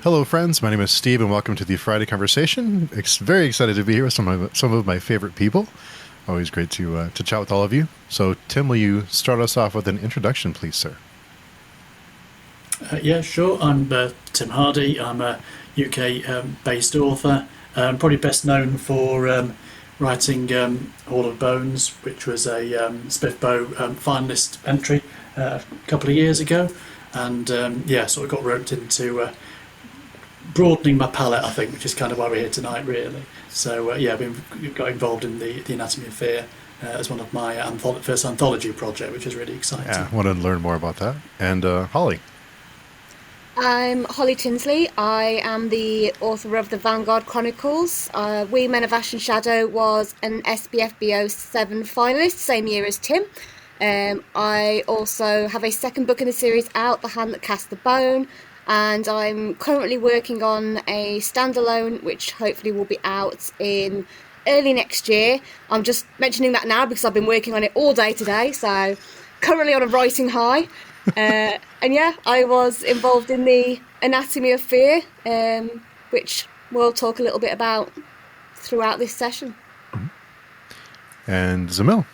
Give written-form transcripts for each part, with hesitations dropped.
Hello, friends. My name is Steve, and welcome to the Friday Conversation. Very excited to be here with some of my favorite people. Always great to chat with all of you. So, Tim, will you start us off with an introduction, please, sir? Yeah, sure. I'm Tim Hardie. I'm a UK-based author. Probably best known for writing Hall of Bones, which was a Spiff Bow finalist entry a couple of years ago, and yeah, sort of got roped into broadening my palette, I think, which is kind of why we're here tonight, really. So yeah, I've got involved in the Anatomy of Fear as one of my first anthology project, which is really Yeah, exciting. I want to learn more about that. And Holly. I'm Holly Tinsley. I am the author of the Vanguard Chronicles. We Men of Ash and Shadow was an SBFBO 7 finalist, same year as Tim. I also have a second book in the series out, The Hand That Cast the Bone, and I'm currently working on a standalone, which hopefully will be out in early next year. I'm just mentioning that now because I've been working on it all day today, so currently on a writing high. And yeah, I was involved in the Anatomy of Fear, which we'll talk a little bit about throughout this session. And Zamil.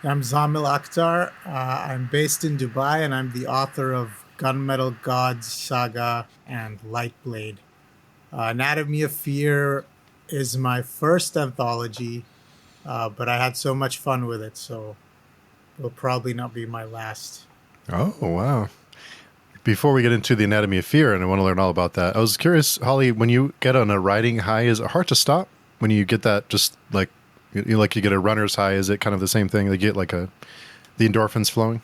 I'm Zamil Akhtar. I'm based in Dubai, and I'm the author of Gunmetal Gods Saga and Lightblade. Anatomy of Fear is my first anthology, but I had so much fun with it, so it'll probably not be my last. Oh, wow. Before we get into the Anatomy of Fear, and I want to learn all about that, I was curious, Holly, when you get on a riding high, is it hard to stop? When you get that, just like you get a runner's high, is it kind of the same thing? You get like the endorphins flowing?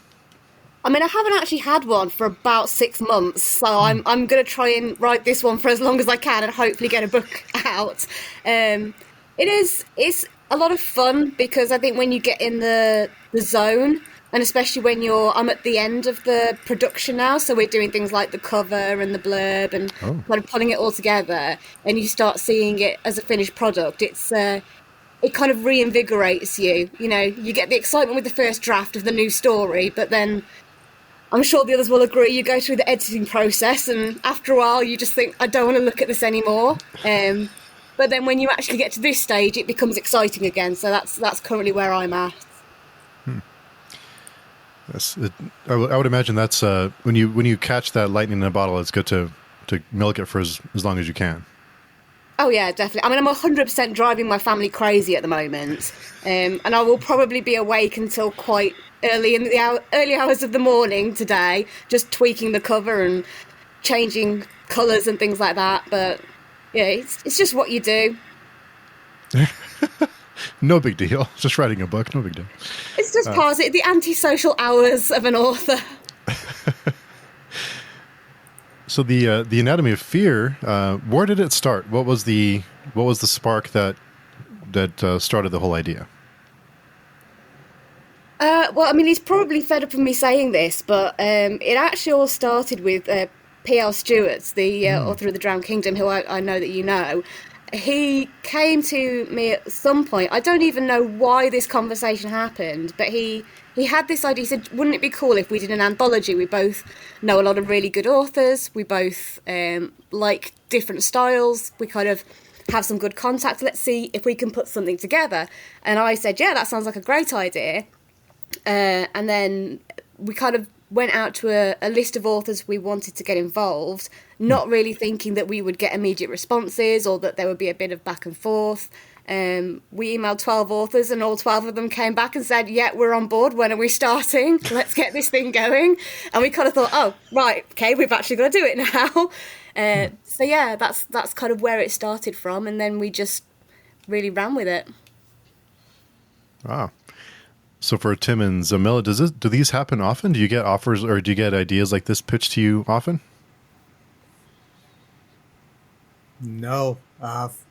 I mean, I haven't actually had one for about 6 months, so I'm going to try and write this one for as long as I can and hopefully get a book out. It's a lot of fun because I think when you get in the zone, and especially when I'm at the end of the production now, so we're doing things like the cover and the blurb and kind of putting it all together, and you start seeing it as a finished product. It kind of reinvigorates you. You know, you get the excitement with the first draft of the new story, but then I'm sure the others will agree. You go through the editing process, and after a while, you just think, I don't want to look at this anymore. But then when you actually get to this stage, it becomes exciting again. So that's currently where I'm at. Yes, I would imagine that's when you catch that lightning in a bottle, it's good to milk it for as long as you can. Oh yeah, definitely. I mean, I'm 100% driving my family crazy at the moment, and I will probably be awake until quite early in the early hours of the morning today, just tweaking the cover and changing colours and things like that. But yeah, it's just what you do. No big deal. Just writing a book, no big deal. It's just part of it, the antisocial hours of an author. So the Anatomy of Fear, where did it start? What was the spark that started the whole idea? Well, I mean, he's probably fed up with me saying this, but it actually all started with P.L. Stewart, the author of The Drowned Kingdom, who I know that you know. He came to me at some point. I don't even know why this conversation happened, but he had this idea. He said, wouldn't it be cool if we did an anthology? We both know a lot of really good authors. We both like different styles. We kind of have some good contacts. Let's see if we can put something together. And I said, yeah, that sounds like a great idea. And then we kind of went out to a list of authors we wanted to get involved, not really thinking that we would get immediate responses or that there would be a bit of back and forth. We emailed 12 authors and all 12 of them came back and said, yeah, we're on board. When are we starting? Let's get this thing going. And we kind of thought, oh, right, okay, we've actually got to do it now. So yeah, that's kind of where it started from. And then we just really ran with it. Wow. So for Tim and Zamila, do these happen often? Do you get offers or do you get ideas like this pitched to you often? No,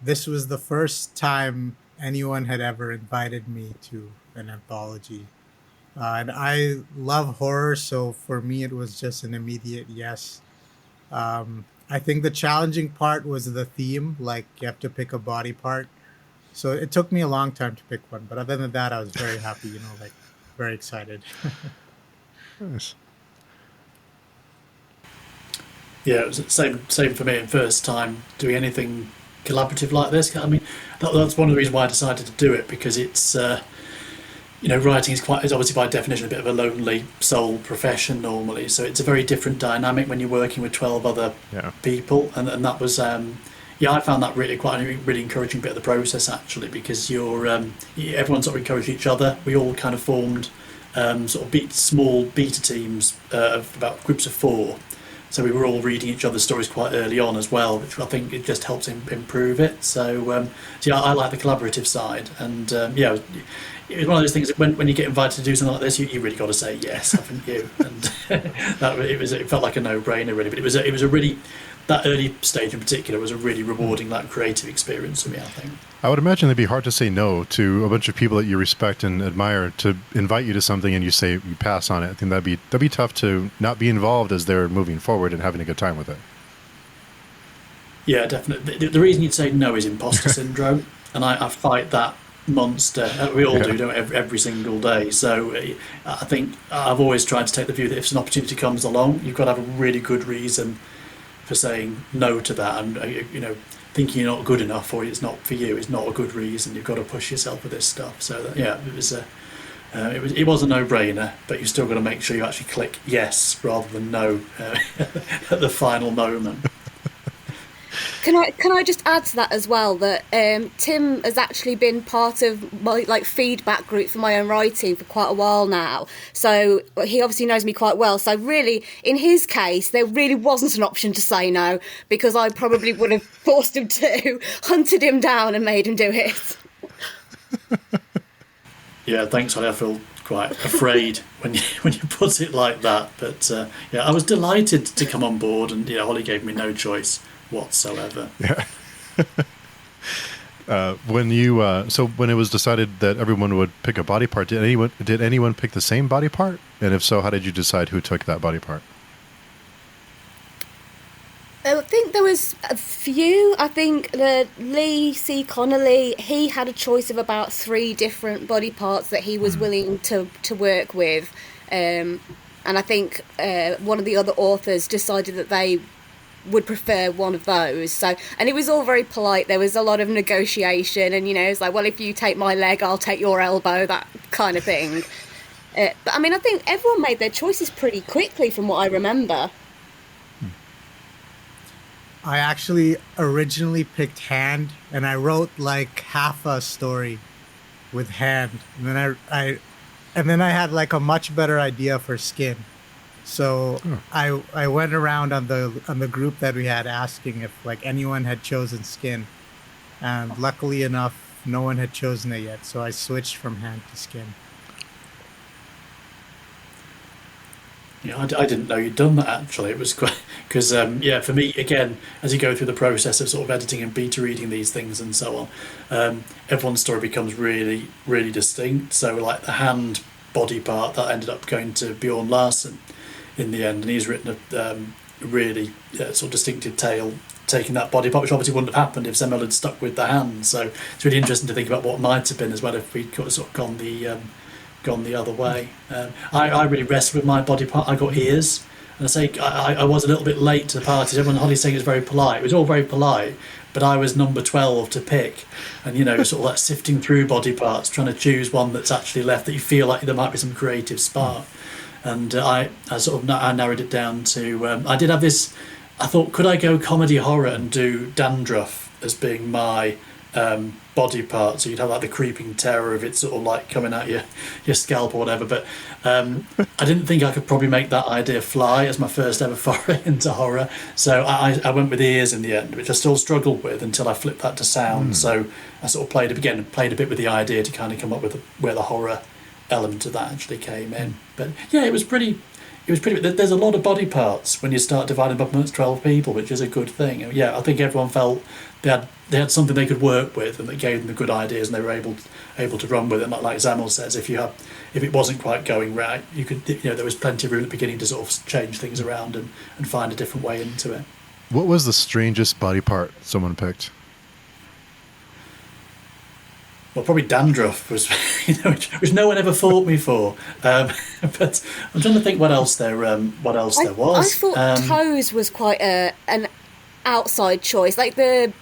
this was the first time anyone had ever invited me to an anthology. And I love horror, so for me it was just an immediate yes. I think the challenging part was the theme, like you have to pick a body part. So it took me a long time to pick one, but other than that, I was very happy, like very excited. Nice. Yeah, it was the same for me. And first time doing anything collaborative like this. I mean, that's one of the reasons why I decided to do it, because it's writing is obviously by definition a bit of a lonely soul profession normally. So it's a very different dynamic when you're working with 12 other Yeah. people, and that was I found that really quite a really encouraging bit of the process actually, because everyone sort of encouraged each other. We all kind of formed sort of small beta teams of about groups of 4. So we were all reading each other's stories quite early on as well, which I think it just helps improve it. So I like the collaborative side, and it was one of those things that when you get invited to do something like this, you really got to say yes, haven't you? And it felt like a no-brainer really. But it was a really, that early stage in particular was a really rewarding, like, creative experience for me, I think. I would imagine it'd be hard to say no to a bunch of people that you respect and admire to invite you to something and you pass on it. I think that'd be tough to not be involved as they're moving forward and having a good time with it. Yeah, definitely. The reason you'd say no is imposter syndrome, and I fight that monster. We all do, don't we, every single day. So I think I've always tried to take the view that if an opportunity comes along, you've got to have a really good reason for saying no to that, and thinking you're not good enough or it's not for you is not a good reason. You've got to push yourself with this stuff. So it was a no-brainer, but you still got to make sure you actually click yes rather than no at the final moment. Can I just add to that as well that Tim has actually been part of my feedback group for my own writing for quite a while now. So he obviously knows me quite well. So really, in his case, there really wasn't an option to say no, because I probably would have forced him to, hunted him down and made him do it. Yeah, thanks, Holly. I feel quite afraid when you put it like that. But I was delighted to come on board, and Holly gave me no choice whatsoever. Yeah. When it was decided that everyone would pick a body part, did anyone pick the same body part? And if so, how did you decide who took that body part? I think there was a few. I think Lee C. Connolly, he had a choice of about 3 different body parts that he was willing to work with. And I think one of the other authors decided that they would prefer one of those. So, and it was all very polite. There was a lot of negotiation, and it's like, well, if you take my leg, I'll take your elbow, that kind of thing. But I mean, I think everyone made their choices pretty quickly from what I remember. I actually originally picked Hand, and I wrote like half a story with Hand, and then I had like a much better idea for Skin. So I went around on the group that we had asking if like anyone had chosen Skin, and luckily enough, no one had chosen it yet. So I switched from Hand to Skin. Yeah, I didn't know you'd done that actually. It was quite because for me again, as you go through the process of sort of editing and beta reading these things and so on, everyone's story becomes really, really distinct. So like the Hand body part, that ended up going to Bjorn Larsen in the end, and he's written a really sort of distinctive tale taking that body part, which obviously wouldn't have happened if Zamil had stuck with the Hand. So it's really interesting to think about what might have been as well if we'd sort of gone the other way. I really wrestled with my body part. I got ears, and I was a little bit late to the party. Everyone, Holly's saying, it was very polite. It was all very polite, but I was number 12 to pick, and sort of like sifting through body parts, trying to choose one that's actually left that you feel like there might be some creative spark. And I narrowed it down to I did have this. I thought, could I go comedy horror and do dandruff as being my body part, so you'd have like the creeping terror of it sort of like coming out your scalp or whatever, but I didn't think I could probably make that idea fly as my first ever foray into horror, so I went with ears in the end, which I still struggled with until I flipped that to sound. So I sort of played a bit with the idea to kind of come up with where the horror element of that actually came in. But yeah, it was pretty there's a lot of body parts when you start dividing up amongst 12 people, which is a good thing. Yeah, I think everyone felt they had something they could work with, and that gave them the good ideas, and they were able to run with it. And like Zamil says, if it wasn't quite going right, you could there was plenty of room at the beginning to sort of change things around and find a different way into it. What was the strangest body part someone picked? well, probably dandruff was, which no one ever fought me for. But I'm trying to think what else there I was. thought toes was quite an outside choice. Like the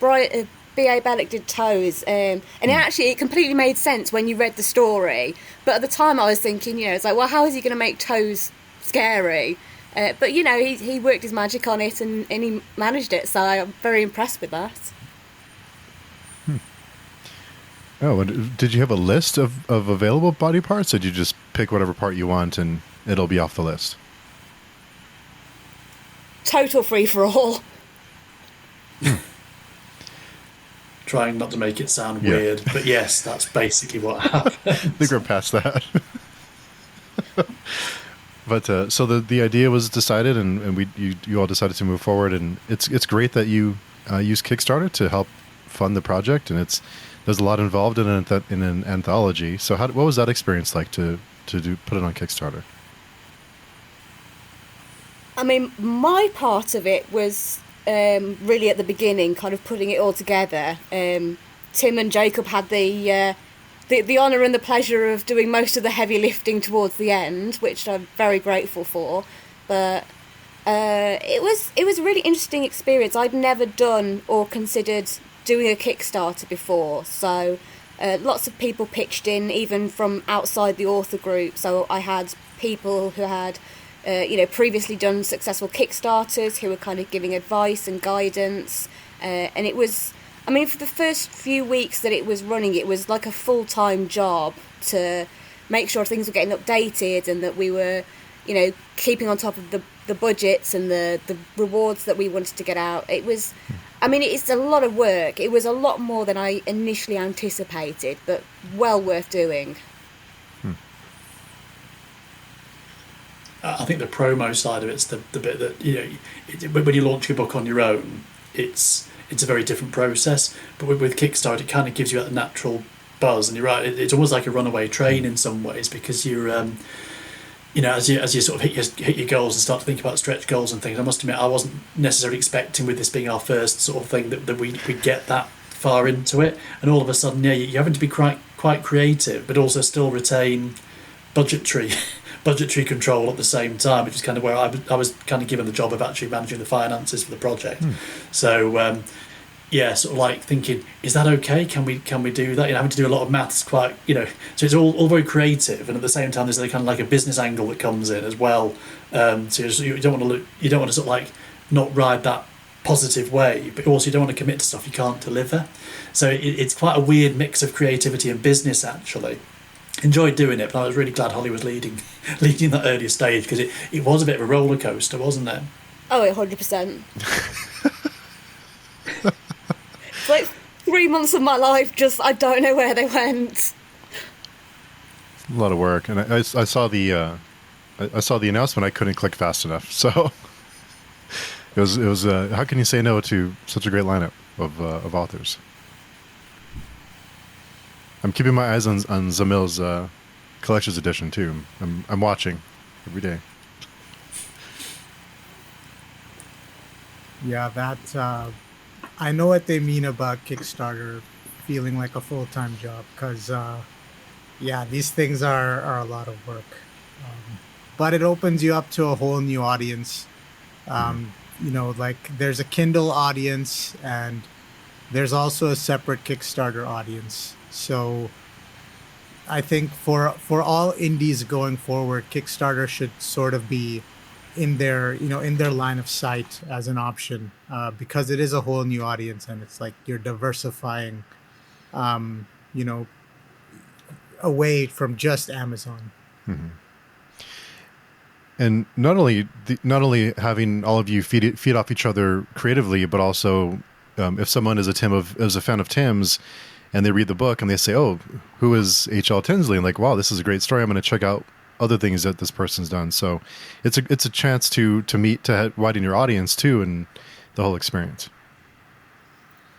B.A. Bellick did toes, and it completely made sense when you read the story. But at the time, I was thinking, it's like, well, how is he going to make toes scary? But he worked his magic on it, and he managed it. So I'm very impressed with that. Oh, and did you have a list of available body parts? Or did you just pick whatever part you want and it'll be off the list? Total free for all. Trying not to make it sound weird, but yes, that's basically what happened. I think we're past that. But so the idea was decided, and you all decided to move forward, and it's great that you use Kickstarter to help fund the project, and there's a lot involved in an anthology. So what was that experience like to put it on Kickstarter? I mean, my part of it was really at the beginning, kind of putting it all together. Tim and Jacob had the honour and the pleasure of doing most of the heavy lifting towards the end, which I'm very grateful for. But it was a really interesting experience. I'd never done or considered doing a Kickstarter before, so lots of people pitched in, even from outside the author group. So I had people who had previously done successful Kickstarters who were kind of giving advice and guidance, and it was, I mean, for the first few weeks that it was running, it was like a full-time job to make sure things were getting updated and that we were, keeping on top of the budgets and the rewards that we wanted to get out. It was, I mean, it's a lot of work. It was a lot more than I initially anticipated, but well worth doing. I think the promo side of it's the bit that, when you launch your book on your own, it's a very different process. But with Kickstarter, it kind of gives you that natural buzz, and you're right. It's almost like a runaway train in some ways, because you're, as you sort of hit your goals and start to think about stretch goals and things. I must admit, I wasn't necessarily expecting, with this being our first sort of thing, that we'd get that far into it, and all of a sudden, you're having to be quite creative, but also still retain budgetary control at the same time, which is kind of where I was kind of given the job of actually managing the finances for the project. So sort of like thinking, is that okay? Can we do that? Having to do a lot of maths, quite, so it's all very creative, and at the same time there's kind of like a business angle that comes in as well. So you don't want to sort of like not ride that positive wave, but also you don't want to commit to stuff you can't deliver. So it's quite a weird mix of creativity and business, actually. Enjoyed doing it, but I was really glad Holly was leading that earlier stage, because it was a bit of a roller coaster, wasn't it? Oh, 100%. It's like 3 months of my life, I don't know where they went. A lot of work, and I saw the announcement. I couldn't click fast enough, so it was. How can you say no to such a great lineup of authors? I'm keeping my eyes on Zamil's collector's edition too. I'm watching every day. Yeah, that I know what they mean about Kickstarter feeling like a full-time job, because these things are a lot of work, but it opens you up to a whole new audience. Like there's a Kindle audience, and there's also a separate Kickstarter audience. So I think for all indies going forward, Kickstarter should sort of be in their line of sight as an option, because it is a whole new audience, and it's like you're diversifying, away from just Amazon. Mm-hmm. And not only having all of you feed off each other creatively, but also if someone is a fan of Tim's, and they read the book and they say, "Oh, who is H.L. Tinsley?" And like, "Wow, this is a great story. I'm going to check out other things that this person's done." So it's a chance to meet, to widen your audience too, and the whole experience.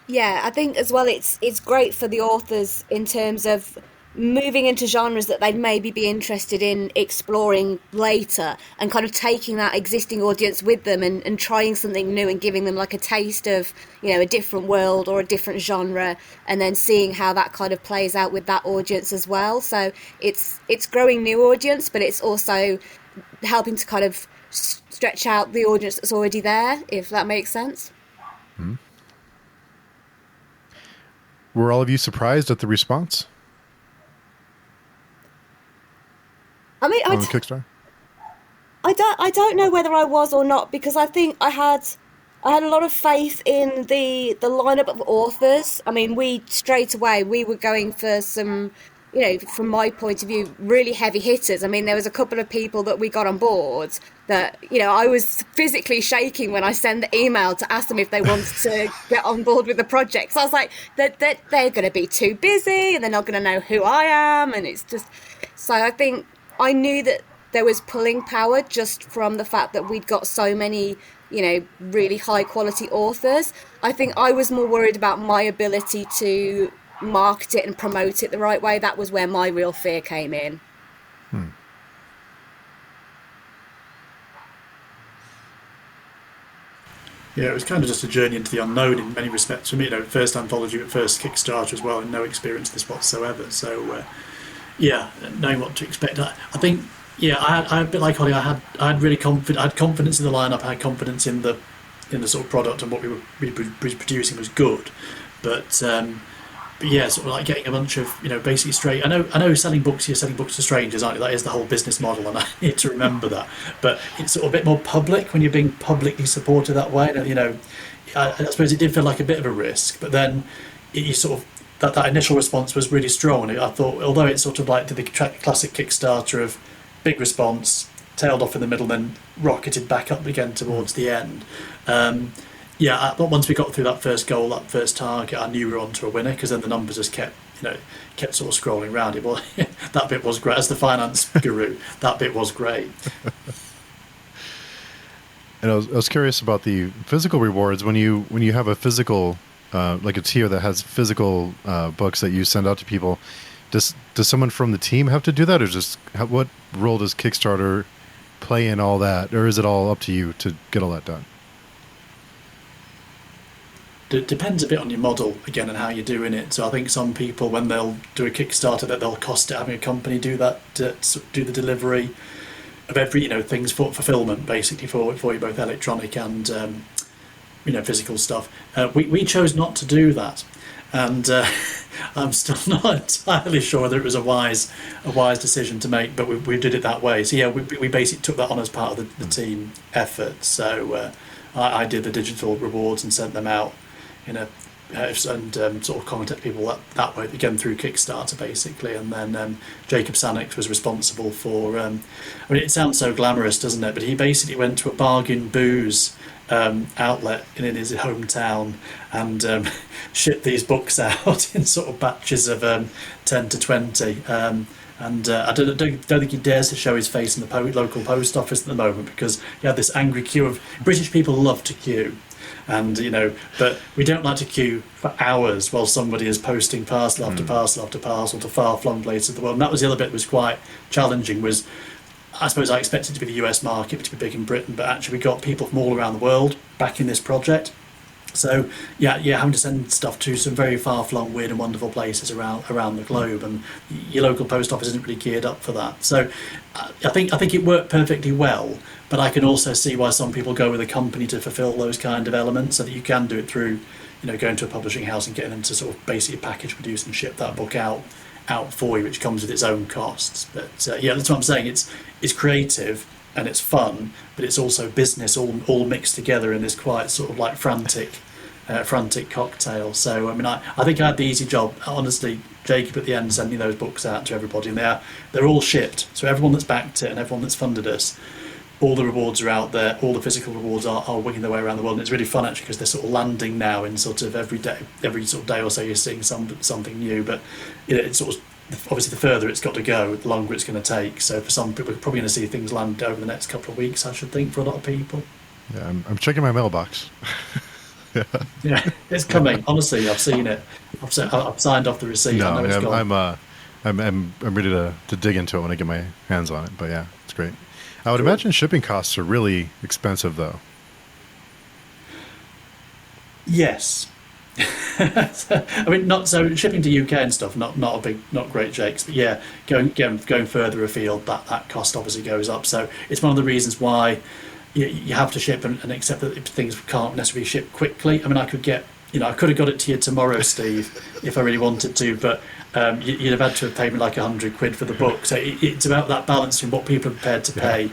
Yeah, I think as well it's great for the authors in terms of moving into genres that they'd maybe be interested in exploring later, and kind of taking that existing audience with them and trying something new and giving them like a taste of, a different world or a different genre, and then seeing how that kind of plays out with that audience as well. So it's growing new audience, but it's also helping to kind of stretch out the audience that's already there, if that makes sense. Mm-hmm. Were all of you surprised at the response? I mean, on Kickstarter? I don't know whether I was or not, because I think I had a lot of faith in the lineup of authors. I mean, straight away we were going for some, from my point of view, really heavy hitters. I mean, there was a couple of people that we got on board that, I was physically shaking when I sent the email to ask them if they wanted to get on board with the project. So I was like, they're going to be too busy and they're not going to know who I am. And it's just, so I think I knew that there was pulling power just from the fact that we'd got so many, really high quality authors. I think I was more worried about my ability to market it and promote it the right way. That was where my real fear came in. Yeah, it was kind of just a journey into the unknown in many respects. For me, first anthology, first Kickstarter as well, and no experience of this whatsoever. So, knowing what to expect. I think, I a bit like Holly. I had really I had confidence in the lineup. I had confidence in the sort of product, and what we were producing was good. But yeah, sort of like getting a bunch of basically straight. I know selling books. You're selling books to strangers, aren't you? That is the whole business model, and I need to remember that. But it's sort of a bit more public when you're being publicly supported that way. I suppose it did feel like a bit of a risk, but then you sort of that initial response was really strong. And I thought, although it's sort of like the classic Kickstarter of big response, tailed off in the middle, then rocketed back up again towards the end. Once we got through that first goal, that first target, I knew we were on to a winner, because then the numbers just kept sort of scrolling around it. Well, that bit was great. As the finance guru, that bit was great. And I was curious about the physical rewards when you have a physical, like a tier that has physical books that you send out to people. Does someone from the team have to do that, or what role does Kickstarter play in all that, or is it all up to you to get all that done? It depends a bit on your model again and how you're doing it. So I think some people, when they'll do a Kickstarter, that they'll cost it having a company do that, to do the delivery of every things for fulfillment, basically for you, both electronic and physical stuff. We chose not to do that, and I'm still not entirely sure whether it was a wise decision to make, but we did it that way. So we basically took that on as part of the team effort. So I did the digital rewards and sent them out and sort of contact people that way, again through Kickstarter basically. And then Jacob Sanix was responsible for it sounds so glamorous, doesn't it, but he basically went to a bargain booze outlet in his hometown and shipped these books out in sort of batches of 10 to 20. I don't think he dares to show his face in the local post office at the moment, because he had this angry queue of British people love to queue. And but we don't like to queue for hours while somebody is posting parcel after parcel after parcel to far-flung places of the world. And that was the other bit that was quite challenging. Was I suppose I expected it to be the US market, to be big in Britain, but actually we got people from all around the world backing this project. So having to send stuff to some very far-flung, weird and wonderful places around the globe, and your local post office isn't really geared up for that. So I think it worked perfectly well, but I can also see why some people go with a company to fulfil those kind of elements, so that you can do it through going to a publishing house and getting them to sort of basically package, produce and ship that book out for you, which comes with its own costs. But that's what I'm saying. It's creative and it's fun, but it's also business all mixed together in this quite sort of like frantic cocktail. So I mean, I think I had the easy job. Honestly, Jacob at the end sending those books out to everybody, and they're all shipped. So everyone that's backed it and everyone that's funded us, all the rewards are out there. All the physical rewards are winging their way around the world, and it's really fun actually, because they're sort of landing now in sort of every sort of day or so you're seeing something new. But it's sort of, obviously the further it's got to go, the longer it's going to take. So for some people, we're probably going to see things land over the next couple of weeks, I should think, for a lot of people. Yeah, I'm checking my mailbox. Yeah, it's coming. Honestly, I've seen it. I've signed off the receipt. No, I know it's gone. I'm ready to dig into it when I get my hands on it. But yeah, it's great. I would imagine shipping costs are really expensive, though. Yes. I mean, not so shipping to UK and stuff. Not great jakes, but yeah, going further afield, that cost obviously goes up. So it's one of the reasons why you have to ship and accept that things can't necessarily ship quickly. I mean, I could have got it to you tomorrow, Steve, if I really wanted to, but you'd have had to have paid me like £100 for the book. So it's about that balance in what people are prepared to pay,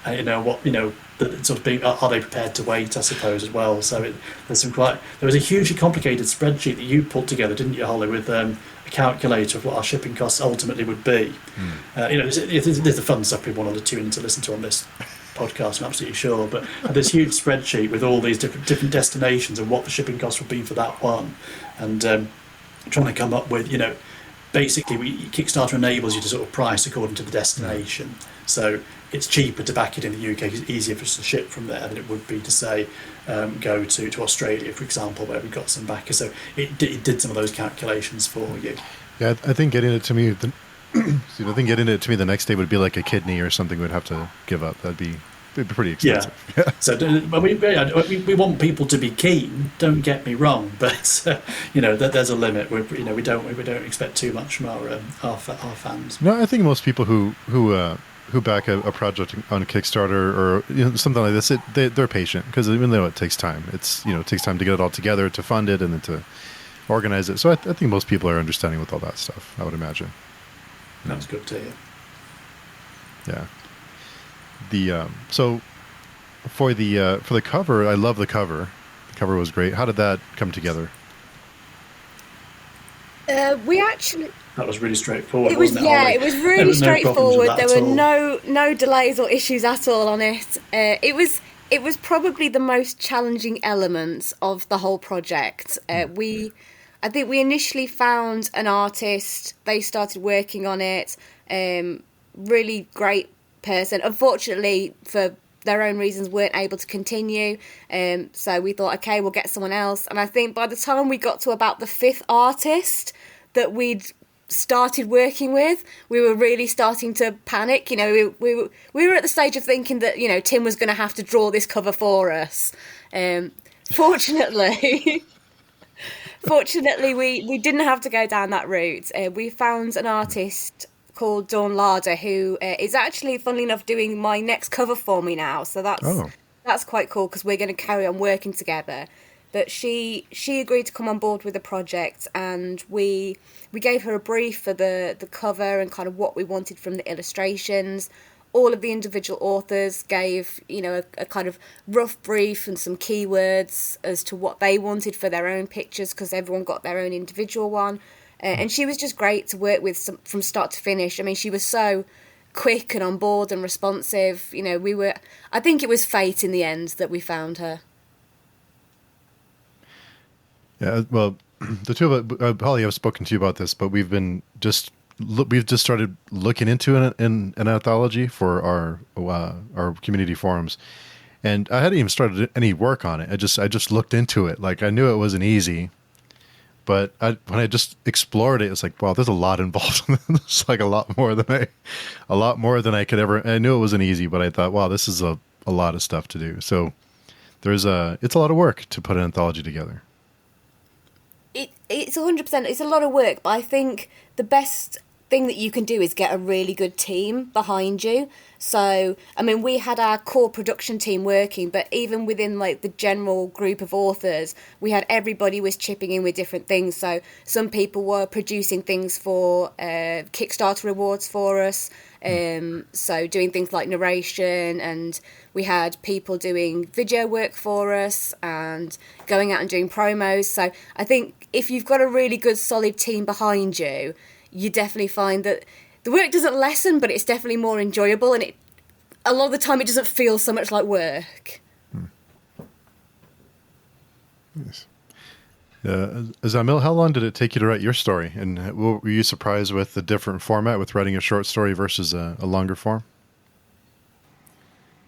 and the sort of being, are they prepared to wait, I suppose, as well. So there was a hugely complicated spreadsheet that you put together, didn't you, Holly, with a calculator of what our shipping costs ultimately would be. There's the fun stuff people wanted to tune in to listen to on this podcast, I'm absolutely sure, but this huge spreadsheet with all these different destinations and what the shipping costs would be for that one, and trying to come up with, basically Kickstarter enables you to sort of price according to the destination. So it's cheaper to back it in the UK, it's easier for us to ship from there than it would be to say go to Australia, for example, where we've got some backers. So it did some of those calculations for you. Yeah, I think getting it to me the next day would be like a kidney or something we'd have to give up. It'd be pretty expensive. Yeah. So we want people to be keen. Don't get me wrong, but there's a limit. We don't expect too much from our fans. No, I think most people who back a project on Kickstarter or something like this, they're patient, because even though it takes time, it takes time to get it all together, to fund it, and then to organize it. So I think most people are understanding with all that stuff, I would imagine. That's good to hear. Yeah. So for the cover, I love the cover. The cover was great. How did that come together? That was really straightforward. It was, wasn't it, it was really straightforward. There were no no delays or issues at all on it. It was probably the most challenging element of the whole project. I think we initially found an artist. They started working on it. Really great person. Unfortunately, for their own reasons, weren't able to continue. So we thought, okay, we'll get someone else. And I think by the time we got to about the fifth artist that we'd started working with, we were really starting to panic. We were at the stage of thinking that Tim was going to have to draw this cover for us. Fortunately. Fortunately, we didn't have to go down that route. We found an artist called Dawn Larder who is actually, funnily enough, doing my next cover for me now. So that's quite cool, because we're going to carry on working together. But she agreed to come on board with the project, and we gave her a brief for the cover and kind of what we wanted from the illustrations. All of the individual authors gave, a kind of rough brief and some keywords as to what they wanted for their own pictures, because everyone got their own individual one. And she was just great to work with from start to finish. I mean, she was so quick and on board and responsive. I think it was fate in the end that we found her. Yeah, well, the two of us, Holly, I've spoken to you about this, but we've just started looking into an anthology for our community forums, and I hadn't even started any work on it. I just looked into it. Like, I knew it wasn't easy, but when I just explored it, it's like, wow, there's a lot involved. It's like a lot more than I could ever. I knew it wasn't easy, but I thought, wow, this is a lot of stuff to do. So it's a lot of work to put an anthology together. It's 100%. It's a lot of work, but I think the best thing that you can do is get a really good team behind you. So, I mean, we had our core production team working, but even within like the general group of authors, we had everybody was chipping in with different things. So some people were producing things for Kickstarter rewards for us. So doing things like narration, and we had people doing video work for us and going out and doing promos. So I think if you've got a really good solid team behind you, you definitely find that the work doesn't lessen, but it's definitely more enjoyable, and a lot of the time it doesn't feel so much like work. Yes. Zamil, how long did it take you to write your story? And were you surprised with the different format with writing a short story versus a longer form?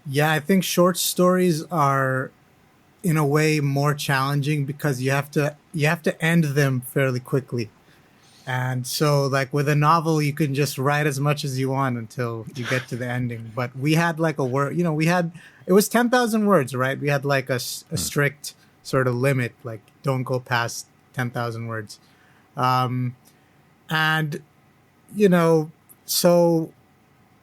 Yeah, I think short stories are, in a way, more challenging because you have to end them fairly quickly. And so, like with a novel, you can just write as much as you want until you get to the ending. But we had like a word, it was 10,000 words, right? We had like a strict sort of limit, like don't go past 10,000 words. Um, and, so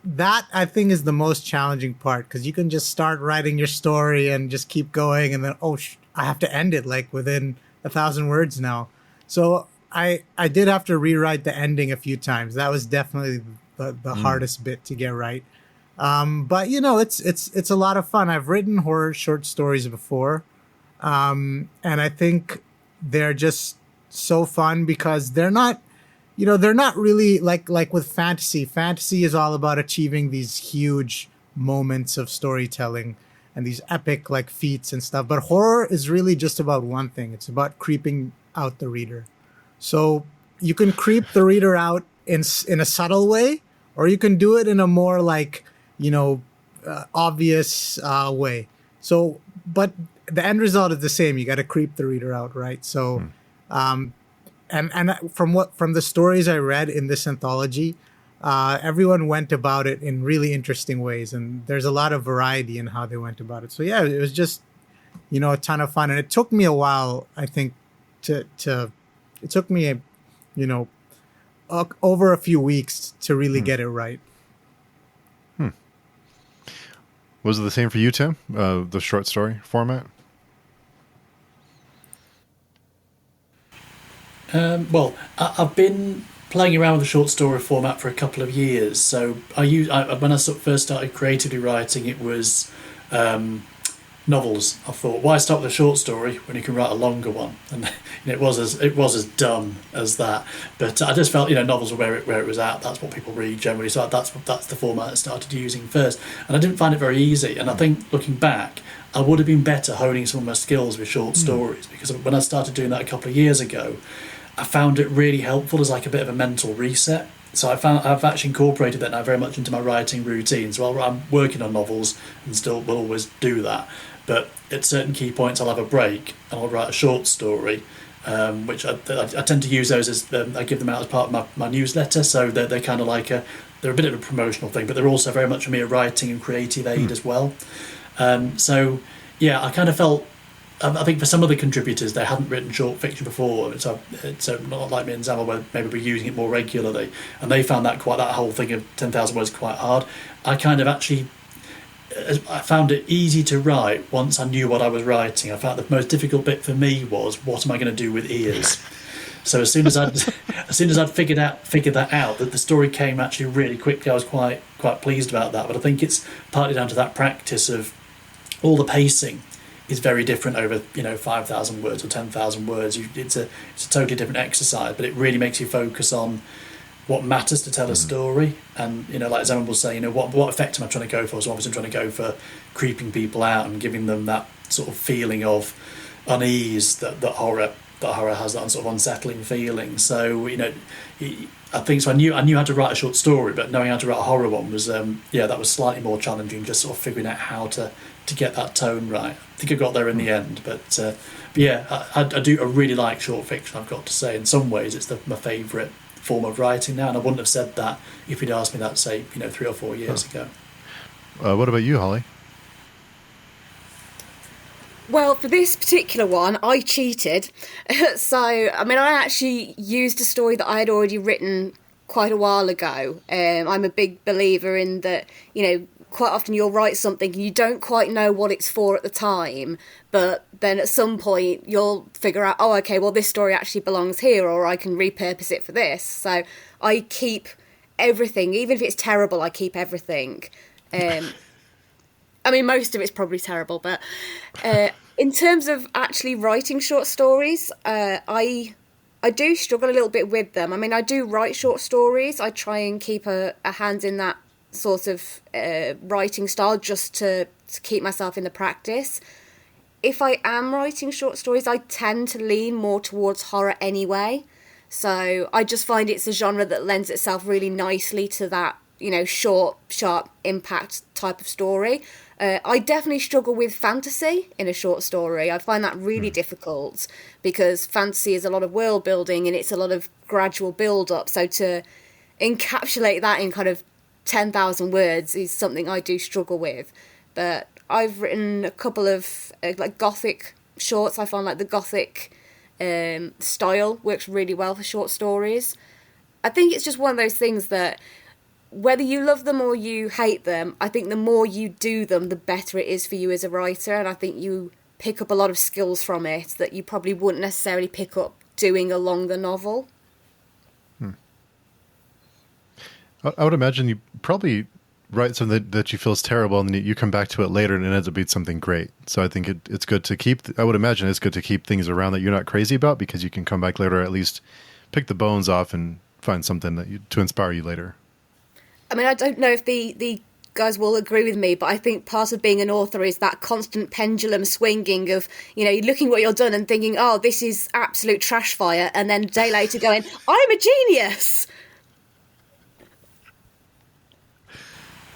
that I think is the most challenging part, because you can just start writing your story and just keep going. And then, I have to end it like within 1,000 words now. So I did have to rewrite the ending a few times. That was definitely the hardest bit to get right. But it's a lot of fun. I've written horror short stories before, and I think they're just so fun because they're not really like with fantasy. Fantasy is all about achieving these huge moments of storytelling and these epic like feats and stuff. But horror is really just about one thing. It's about creeping out the reader. So you can creep the reader out in a subtle way, or you can do it in a more like, obvious way. So, but the end result is the same. You got to creep the reader out, right? So, and from the stories I read in this anthology, everyone went about it in really interesting ways, and there's a lot of variety in how they went about it. So yeah, it was just, a ton of fun, and it took me a while, I think, it took me, over a few weeks to really get it right. Was it the same for you, Tim? The short story format? Well, I've been playing around with the short story format for a couple of years. So when I first started creatively writing, it was novels. I thought, why start with a short story when you can write a longer one? And it was as dumb as that. But I just felt, novels were where it was at. That's what people read generally. So that's the format I started using first. And I didn't find it very easy. And I think looking back, I would have been better honing some of my skills with short stories, because when I started doing that a couple of years ago, I found it really helpful as like a bit of a mental reset. So I've actually incorporated that now very much into my writing routine. So I'm working on novels and still will always do that. But at certain key points, I'll have a break and I'll write a short story, which I tend to use those as I give them out as part of my newsletter. So they're kind of like they're a bit of a promotional thing, but they're also very much for me a writing and creative aid as well. So yeah, I kind of felt. I think for some of the contributors, they hadn't written short fiction before, so not like me and Zamil, where maybe we're using it more regularly, and they found that whole thing of 10,000 words quite hard. I found it easy to write once I knew what I was writing. I found the most difficult bit for me was, what am I going to do with ears? So as soon as I'd figured that out, that the story came actually really quickly, I was quite pleased about that. But I think it's partly down to that practice of all the pacing is very different over 5,000 words or 10,000 words. It's a totally different exercise, but it really makes you focus on what matters to tell a story. And like Zaman was saying, what effect am I trying to go for? So obviously I'm trying to go for creeping people out and giving them that sort of feeling of unease that horror has, that sort of unsettling feeling. So I think so. I knew how to write a short story, but knowing how to write a horror one was that was slightly more challenging. Just sort of figuring out how to get that tone right. I think I got there in the end, but yeah, I really like short fiction, I've got to say. In some ways, it's my favourite form of writing now, and I wouldn't have said that if you'd asked me that, say, 3 or 4 years ago. What about you, Holly? Well, for this particular one, I cheated. So, I actually used a story that I had already written quite a while ago. I'm a big believer in that, quite often you'll write something and you don't quite know what it's for at the time, but then at some point you'll figure out, oh, okay, well, this story actually belongs here, or I can repurpose it for this. So I keep everything, even if it's terrible, I keep everything. Most of it's probably terrible, but in terms of actually writing short stories, I do struggle a little bit with them. I do write short stories. I try and keep a hand in that sort of writing style just to keep myself in the practice. If I am writing short stories, I tend to lean more towards horror anyway. So I just find it's a genre that lends itself really nicely to that short, sharp impact type of story. I definitely struggle with fantasy in a short story. I find that really difficult because fantasy is a lot of world building and it's a lot of gradual build up. So to encapsulate that in kind of 10,000 words is something I do struggle with. But I've written a couple of like gothic shorts. I find like the gothic style works really well for short stories. I think it's just one of those things that whether you love them or you hate them, I think the more you do them, the better it is for you as a writer. And I think you pick up a lot of skills from it that you probably wouldn't necessarily pick up doing a longer novel. I would imagine you probably write something that you feel is terrible, and then you come back to it later, and it ends up being something great. So I think it's good to keep. I would imagine it's good to keep things around that you're not crazy about, because you can come back later, or at least pick the bones off and find something to inspire you later. I mean, I don't know if the guys will agree with me, but I think part of being an author is that constant pendulum swinging of, you're looking what you're done and thinking, oh, this is absolute trash fire, and then a day later going, I'm a genius.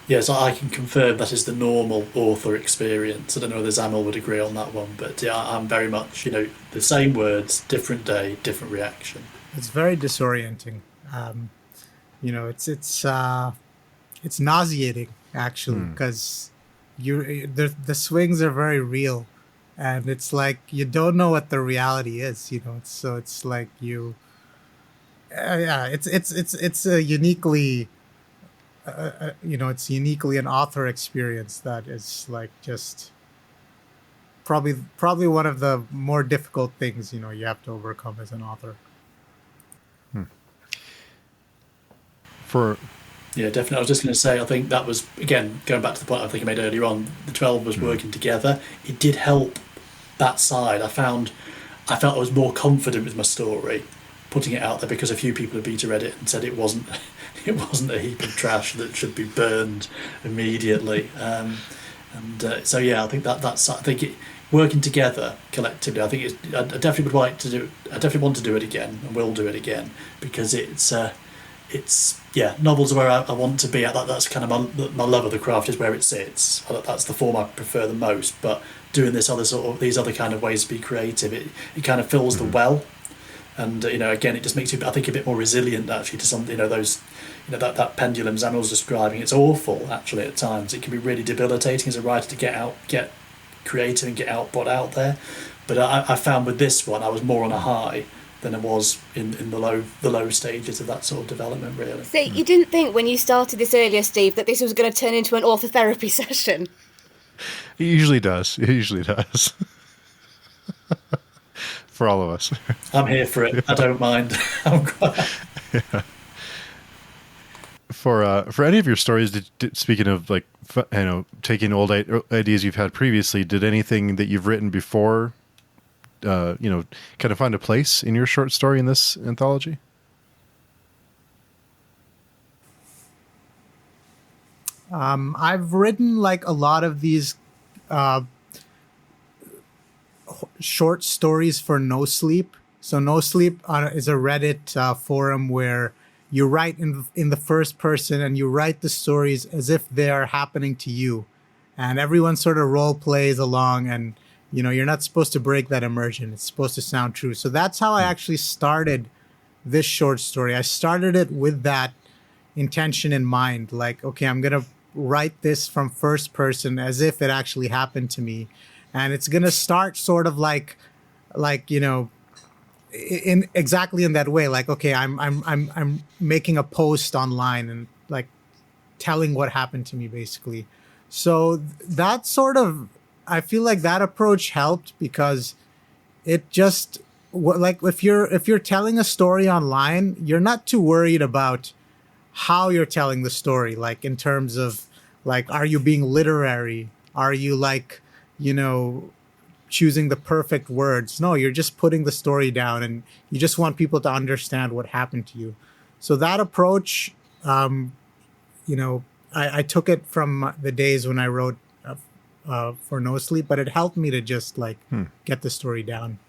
Yes, I can confirm that is the normal author experience. I don't know whether Zamil would agree on that one, but yeah, I'm very much, the same words, different day, different reaction. It's very disorienting. It's nauseating actually, because the swings are very real, and it's like you don't know what the reality is. It's like it's a uniquely. It's uniquely an author experience that is like just probably one of the more difficult things you have to overcome as an author. Yeah, definitely. I was just going to say, I think that was, again, going back to the point I think I made earlier on, the 12 was working together. It did help that side. I felt I was more confident with my story, putting it out there, because a few people had beta read it and said it wasn't a heap of trash that should be burned immediately. So yeah, I think working together collectively, I think I definitely would like to do. I definitely want to do it again, and will do it again, because it's novels are where I want to be at. That's kind of my love of the craft, is where it sits. That's the form I prefer the most. But doing these other kind of ways to be creative, it kind of fills the well. And again, it just makes you, I think, a bit more resilient actually to some, those, that pendulum Zamil was describing. It's awful actually at times. It can be really debilitating as a writer to get creative and get output out there. But I found with this one, I was more on a high than I was in the low stages of that sort of development, really. So you didn't think when you started this earlier, Steve, that this was going to turn into an author therapy session? It usually does. For all of us. I'm here for it. I don't mind. I'm quite... Yeah. For any of your stories, speaking of like taking old ideas you've had previously, did anything that you've written before, kind of find a place in your short story in this anthology? I've written like a lot of these short stories for No Sleep. So No Sleep is a Reddit forum where you write in the first person, and you write the stories as if they're happening to you, and everyone sort of role plays along, and you're not supposed to break that immersion. It's supposed to sound true. So that's how I actually started this short story. I started it with that intention in mind. Like, okay, I'm going to write this from first person as if it actually happened to me. And it's going to start sort of like in exactly in that way. Like, okay, I'm making a post online and like telling what happened to me basically. So that sort of, I feel like that approach helped, because it just, like, if you're telling a story online, you're not too worried about how you're telling the story, like in terms of like, are you being literary? Are you like, choosing the perfect words? No, you're just putting the story down, and you just want people to understand what happened to you. So that approach, I took it from the days when I wrote for No Sleep, but it helped me to just like get the story down.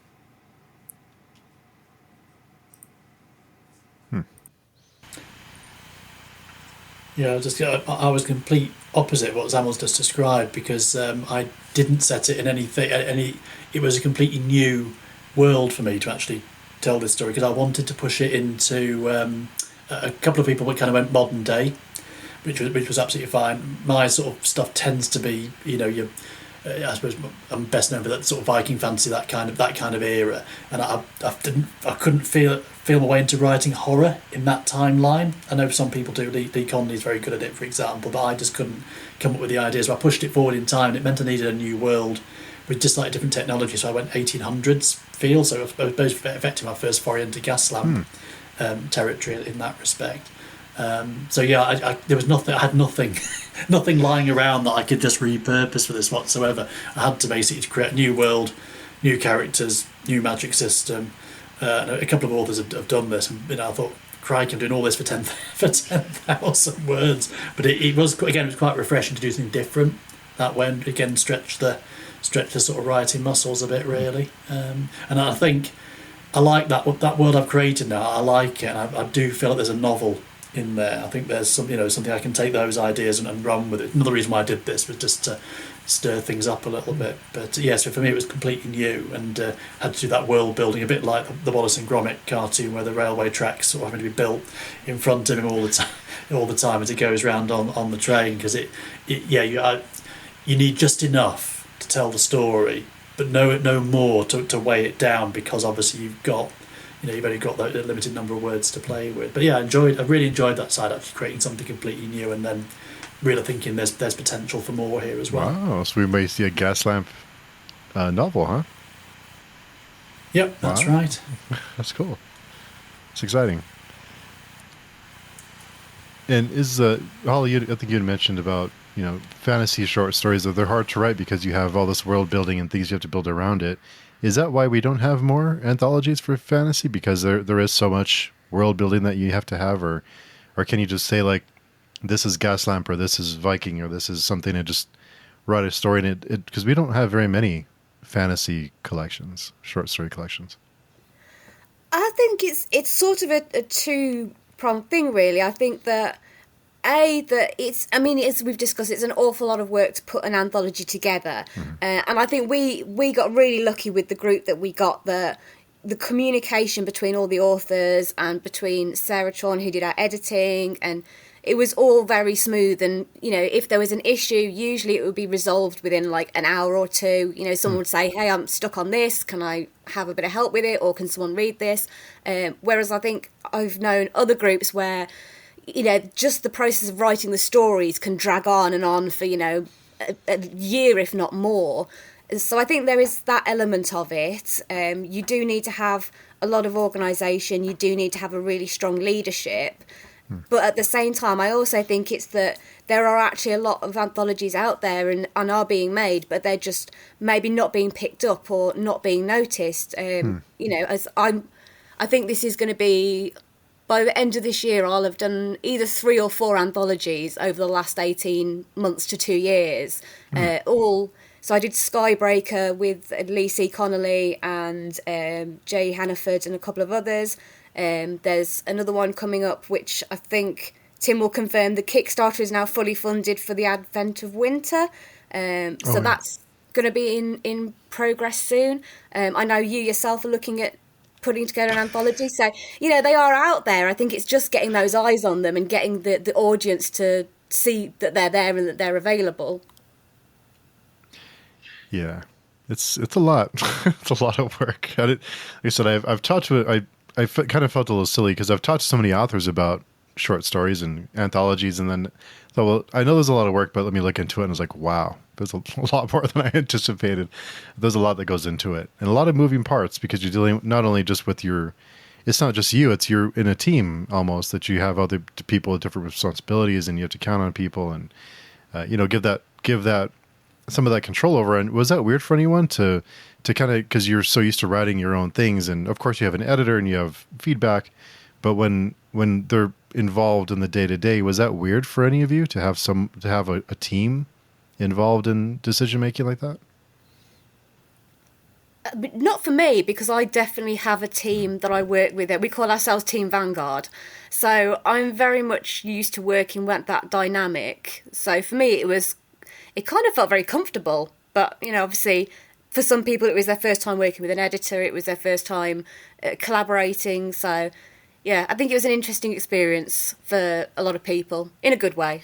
Yeah, I was complete opposite what Zamel's just described because I didn't set it in anything. It was a completely new world for me to actually tell this story because I wanted to push it into a couple of people that kind of went modern day, which was absolutely fine. My sort of stuff tends to be, your I suppose I'm best known for that sort of Viking fantasy, that kind of era, and I couldn't feel my way into writing horror in that timeline. I know some people do. Lee Conley's very good at it, for example, but I just couldn't come up with the ideas. So I pushed it forward in time, and it meant I needed a new world with just like different technology. So I went 1800s feel. So I suppose effectively my first foray into gas lamp territory in that respect. So yeah, there was nothing. I had nothing, nothing lying around that I could just repurpose for this whatsoever. I had to basically create a new world, new characters, new magic system. And a couple of authors have done this, and I thought, crikey, I'm doing all this for 10,000 words. But it was quite refreshing to do something different. That went again stretch the sort of writing muscles a bit really. And I think I like that world I've created now. I like it, and I do feel like there's a novel in there. I think there's something I can take those ideas and run with it. Another reason why I did this was just to stir things up a little bit. But yeah, so for me it was completely new and had to do that world building a bit like the Wallace and Gromit cartoon where the railway tracks sort of having to be built in front of him all the time as it goes round on the train because you need just enough to tell the story, but no more to weigh it down because obviously you've only got that limited number of words to play with. But yeah, I really enjoyed that side, actually creating something completely new and then really thinking there's potential for more here as well. Wow, so we may see a gas lamp novel, huh? Yep, that's right. That's cool. It's exciting. And Holly, I think you had mentioned about, fantasy short stories, that they're hard to write because you have all this world building and things you have to build around it. Is that why we don't have more anthologies for fantasy? Because there is so much world building that you have to have, or can you just say like, this is Gaslamp, or this is Viking, or this is something, and just write a story in it? Because we don't have very many fantasy collections, short story collections. I think it's sort of a two-pronged thing, really. I think that as we've discussed, it's an awful lot of work to put an anthology together. And I think we got really lucky with the group that we got, the communication between all the authors and between Sarah Chorn, who did our editing, and it was all very smooth. And, if there was an issue, usually it would be resolved within like an hour or two. Someone would say, hey, I'm stuck on this. Can I have a bit of help with it? Or can someone read this? Whereas I think I've known other groups where just the process of writing the stories can drag on and on for, a year, if not more. So I think there is that element of it. You do need to have a lot of organisation. You do need to have a really strong leadership. But at the same time, I also think it's that there are actually a lot of anthologies out there and are being made, but they're just maybe not being picked up or not being noticed. I think this is going to be... By the end of this year, I'll have done either 3 or 4 anthologies over the last 18 months to 2 years. So I did Skybreaker with Lee C. Connolly and Jay Hannaford and a couple of others. There's another one coming up, which I think Tim will confirm. The Kickstarter is now fully funded for the advent of winter. That's going to be in progress soon. I know you yourself are looking at putting together an anthology, so they are out there. I think it's just getting those eyes on them and getting the audience to see that they're there and that they're available. Yeah, it's a lot. It's a lot of work. Like I said, I've talked to kind of felt a little silly because I've talked to so many authors about short stories and anthologies, and then thought, well, I know there's a lot of work, but let me look into it. And I was like, wow, there's a lot more than I anticipated. There's a lot that goes into it, and a lot of moving parts because you're dealing not only just with it's not just you, it's you're in a team almost, that you have other people with different responsibilities and you have to count on people and give that some of that control over. And was that weird for anyone to kind of, because you're so used to writing your own things, and of course you have an editor and you have feedback, but when they're involved in the day-to-day, was that weird for any of you to have a team involved in decision making like that? But not for me, because I definitely have a team that I work with. We call ourselves Team Vanguard. So I'm very much used to working with that dynamic. So for me, it kind of felt very comfortable. But, obviously, for some people, it was their first time working with an editor. It was their first time collaborating. So, yeah, I think it was an interesting experience for a lot of people in a good way.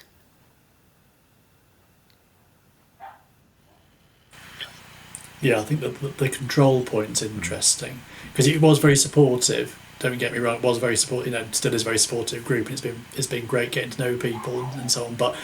Yeah, I think that the control point's interesting because it was very supportive. Don't get me wrong; it was very supportive. Still is a very supportive group, and it's been great getting to know people and so on. But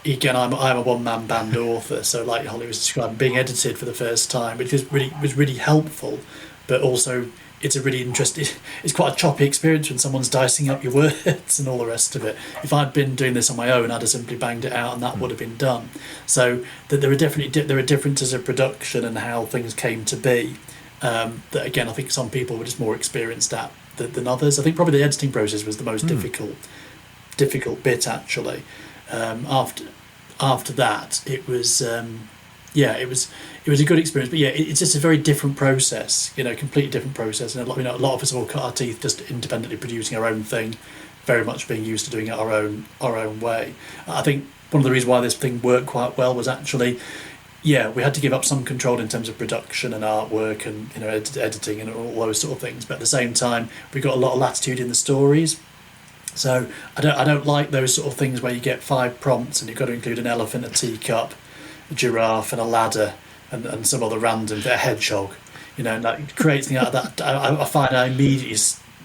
again, I'm a one man band author, so like Holly was describing, being edited for the first time, which was really helpful, but also it's a really interesting. It's quite a choppy experience when someone's dicing up your words and all the rest of it. If I'd been doing this on my own, I'd have simply banged it out, and that would have been done. So there are definitely there are differences of production and how things came to be. That again, I think some people were just more experienced at than others. I think probably the editing process was the most difficult bit actually. After that, it was. It was a good experience, but it's just a very different process, completely different process. And a lot of us have all cut our teeth just independently producing our own thing, very much being used to doing it our own way. I think one of the reasons why this thing worked quite well was actually, we had to give up some control in terms of production and artwork and editing and all those sort of things. But at the same time, we got a lot of latitude in the stories. So I don't like those sort of things where you get 5 prompts and you've got to include an elephant, a teacup, a giraffe, and a ladder. And some other random a hedgehog, like creates things out of that. I find I immediately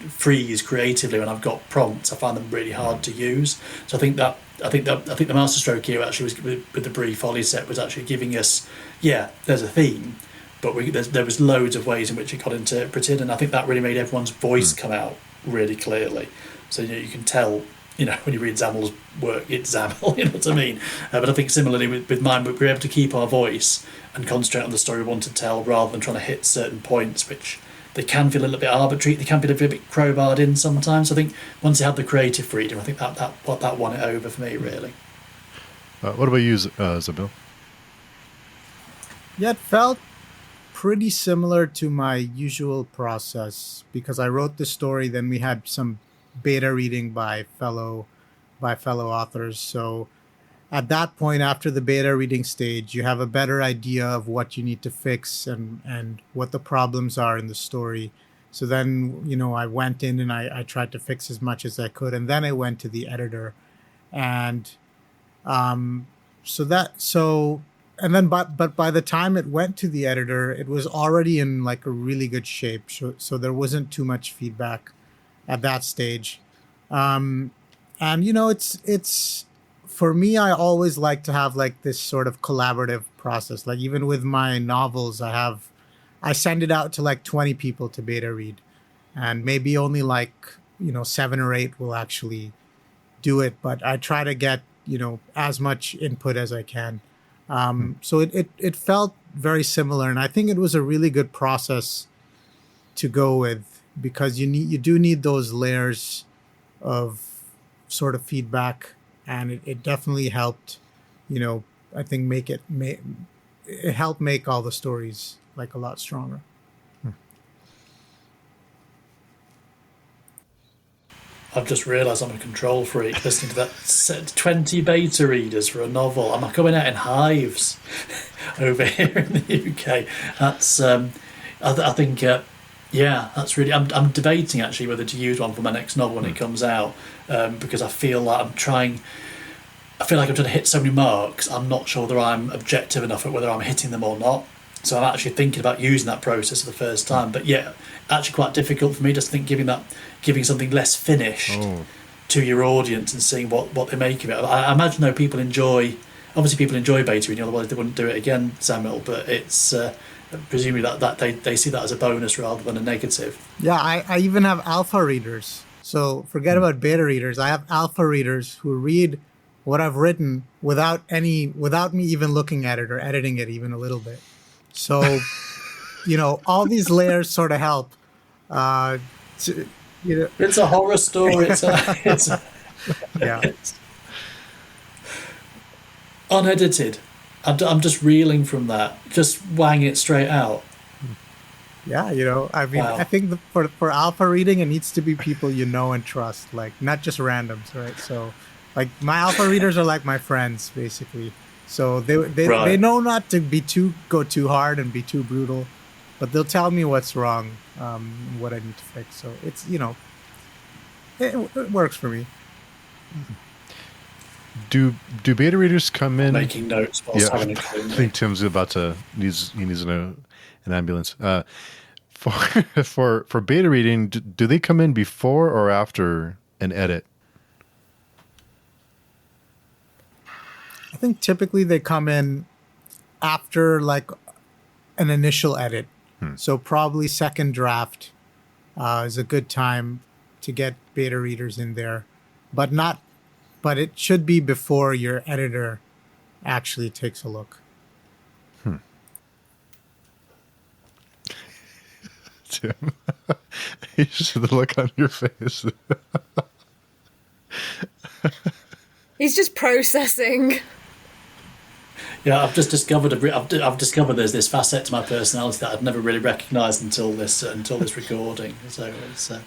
freeze creatively when I've got prompts. I find them really hard to use. So I think the masterstroke here actually was with the brief Holly set was actually giving us, there's a theme, but there was loads of ways in which it got interpreted, and I think that really made everyone's voice come out really clearly. So you can tell. When you read Zamil's work, it's Zamil, you know what I mean? But I think similarly with mine, we were able to keep our voice and concentrate on the story we want to tell rather than trying to hit certain points, which they can feel a little bit arbitrary, they can feel a little bit crowbarred in sometimes. I think once you had the creative freedom, I think that won it over for me, really. What about you, Zamil? Yeah, it felt pretty similar to my usual process because I wrote the story, then we had some beta reading by fellow authors. So at that point, after the beta reading stage, you have a better idea of what you need to fix and what the problems are in the story. So then, I went in and I tried to fix as much as I could, and then I went to the editor, and but by the time it went to the editor, it was already in like a really good shape. So there wasn't too much feedback at that stage. And it's for me, I always like to have like this sort of collaborative process. Like even with my novels, I send it out to like 20 people to beta read, and maybe only like 7 or 8 will actually do it, but I try to get as much input as I can. So it felt very similar, and I think it was a really good process to go with, because you do need those layers of sort of feedback, and it definitely helped, I think it helped make all the stories like a lot stronger. I've just realised I'm a control freak listening to that 20 beta readers for a novel. I'm coming out in hives over here in the UK. That's I think that's really. I'm debating actually whether to use one for my next novel when it comes out, because I feel like I'm trying to hit so many marks. I'm not sure whether I'm objective enough at whether I'm hitting them or not. So I'm actually thinking about using that process for the first time. But actually quite difficult for me. Just think giving something less finished to your audience and seeing what they make of it. I imagine though people enjoy beta reading, otherwise they wouldn't do it again, Samuel. But it's presumably that they see that as a bonus rather than a negative. Yeah, I even have alpha readers. So forget about beta readers. I have alpha readers who read what I've written without me even looking at it or editing it even a little bit. So, all these layers sort of help. It's a horror story. It's unedited. I'm just reeling from that. Just wang it straight out. Yeah, I mean, I Wow. think for alpha reading, it needs to be people you know and trust, like not just randoms, right? So, like my alpha readers are like my friends, basically. So they Right. know not to go too hard and be too brutal, but they'll tell me what's wrong, and what I need to fix. So it's it works for me. Do beta readers come I'm in? making notes Yeah, whilst having a I clean think me. Tim's about to needs an ambulance. For for beta reading, do they come in before or after an edit? I think typically they come in after like an initial edit, Hmm. so probably second draft is a good time to get beta readers in there, but not. But it should be before your editor actually takes a look. Hmm. Tim, you just the look on your face. He's just processing. Yeah, I've just discovered I've discovered there's this facet to my personality that I'd never really recognised until this recording. So it's, I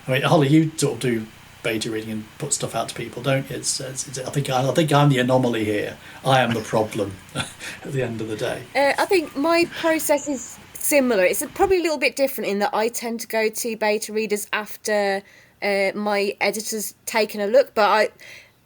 mean, Holly, you sort of do beta reading and put stuff out to people, don't you? I think I'm the anomaly here. I am the problem at the end of the day. I think my process is similar. It's probably a little bit different in that I tend to go to beta readers after my editor's taken a look, but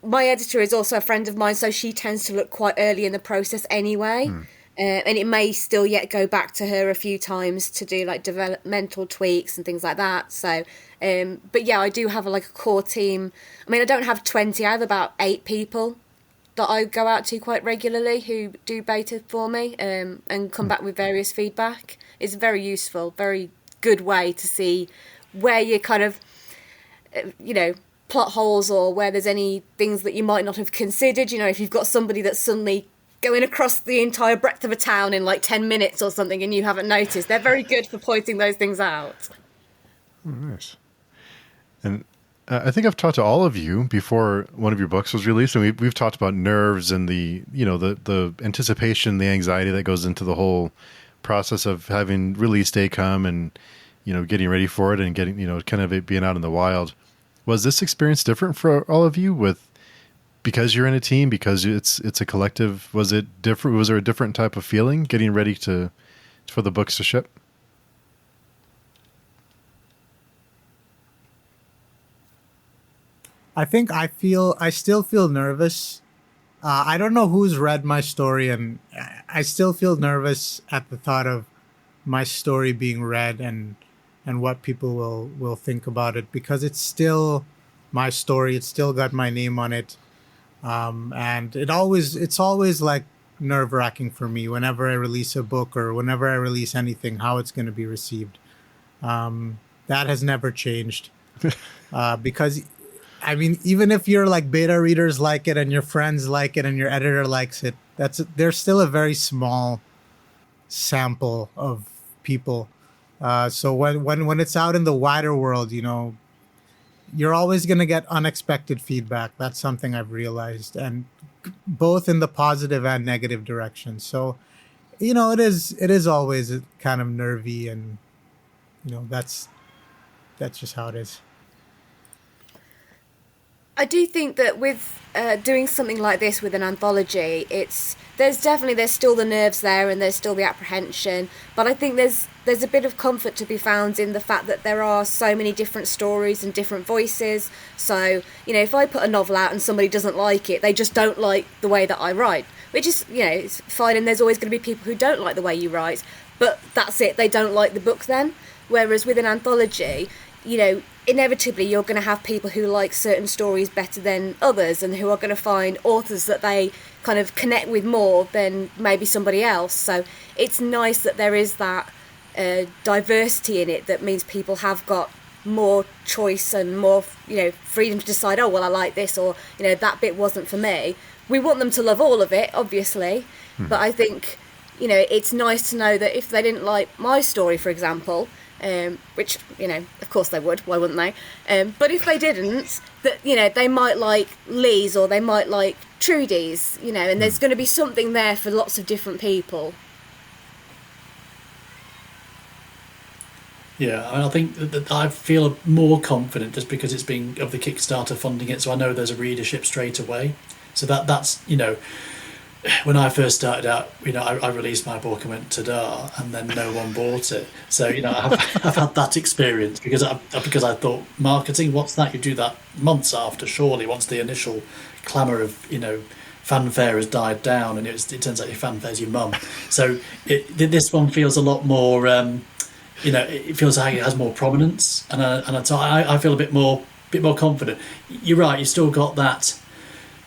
my editor is also a friend of mine, so she tends to look quite early in the process anyway. Hmm. And it may still yet go back to her a few times to do like developmental tweaks and things like that. So, but yeah, I do have like a core team. I mean, I don't have 20, I have about 8 people that I go out to quite regularly who do beta for me, and come back with various feedback. It's very useful, very good way to see where you kind of, plot holes or where there's any things that you might not have considered. If you've got somebody that's suddenly going across the entire breadth of a town in like 10 minutes or something and you haven't noticed, they're very good for pointing those things out. Oh, nice. And I think I've talked to all of you before one of your books was released, and we've talked about nerves and the anticipation, the anxiety that goes into the whole process of having release day come and getting ready for it and getting kind of it being out in the wild. Was this experience different for all of you because you're in a team, because it's a collective? Was it different? Was there a different type of feeling getting ready for the books to ship? I think I still feel nervous. I don't know who's read my story, and I still feel nervous at the thought of my story being read and what people will think about it, because it's still my story. It's still got my name on it, and it's always like nerve wracking for me whenever I release a book or whenever I release anything, how it's going to be received. That has never changed, because I mean, even if your like beta readers like it and your friends like it and your editor likes it, there's still a very small sample of people. So when it's out in the wider world, you're always going to get unexpected feedback. That's something I've realized, and both in the positive and negative direction. So, it is always kind of nervy, and that's just how it is. I do think that with doing something like this with an anthology, there's still the nerves there and there's still the apprehension, but I think there's a bit of comfort to be found in the fact that there are so many different stories and different voices. So if I put a novel out and somebody doesn't like it, they just don't like the way that I write, which is it's fine. And there's always going to be people who don't like the way you write, but that's it. They don't like the book then. Whereas with an anthology, inevitably you're going to have people who like certain stories better than others and who are going to find authors that they kind of connect with more than maybe somebody else. So it's nice that there is that diversity in it. That means people have got more choice and more freedom to decide, oh well, I like this, or that bit wasn't for me. We want them to love all of it, obviously, but I think it's nice to know that if they didn't like my story, for example, which of course they would, why wouldn't they, but if they didn't, that they might like Lee's or they might like Trudy's, and there's going to be something there for lots of different people. Yeah, and I think that I feel more confident just because it's been of the Kickstarter funding it, so I know there's a readership straight away. So that's when I first started out, I released my book and went ta-da, and then no one bought it. So I've had that experience because I thought marketing, what's that? You do that months after, surely, once the initial clamour of fanfare has died down, and it turns out your fanfare's your mum. So this one feels a lot more. It feels like it has more prominence, and I feel a bit more confident. You're right. You still got that.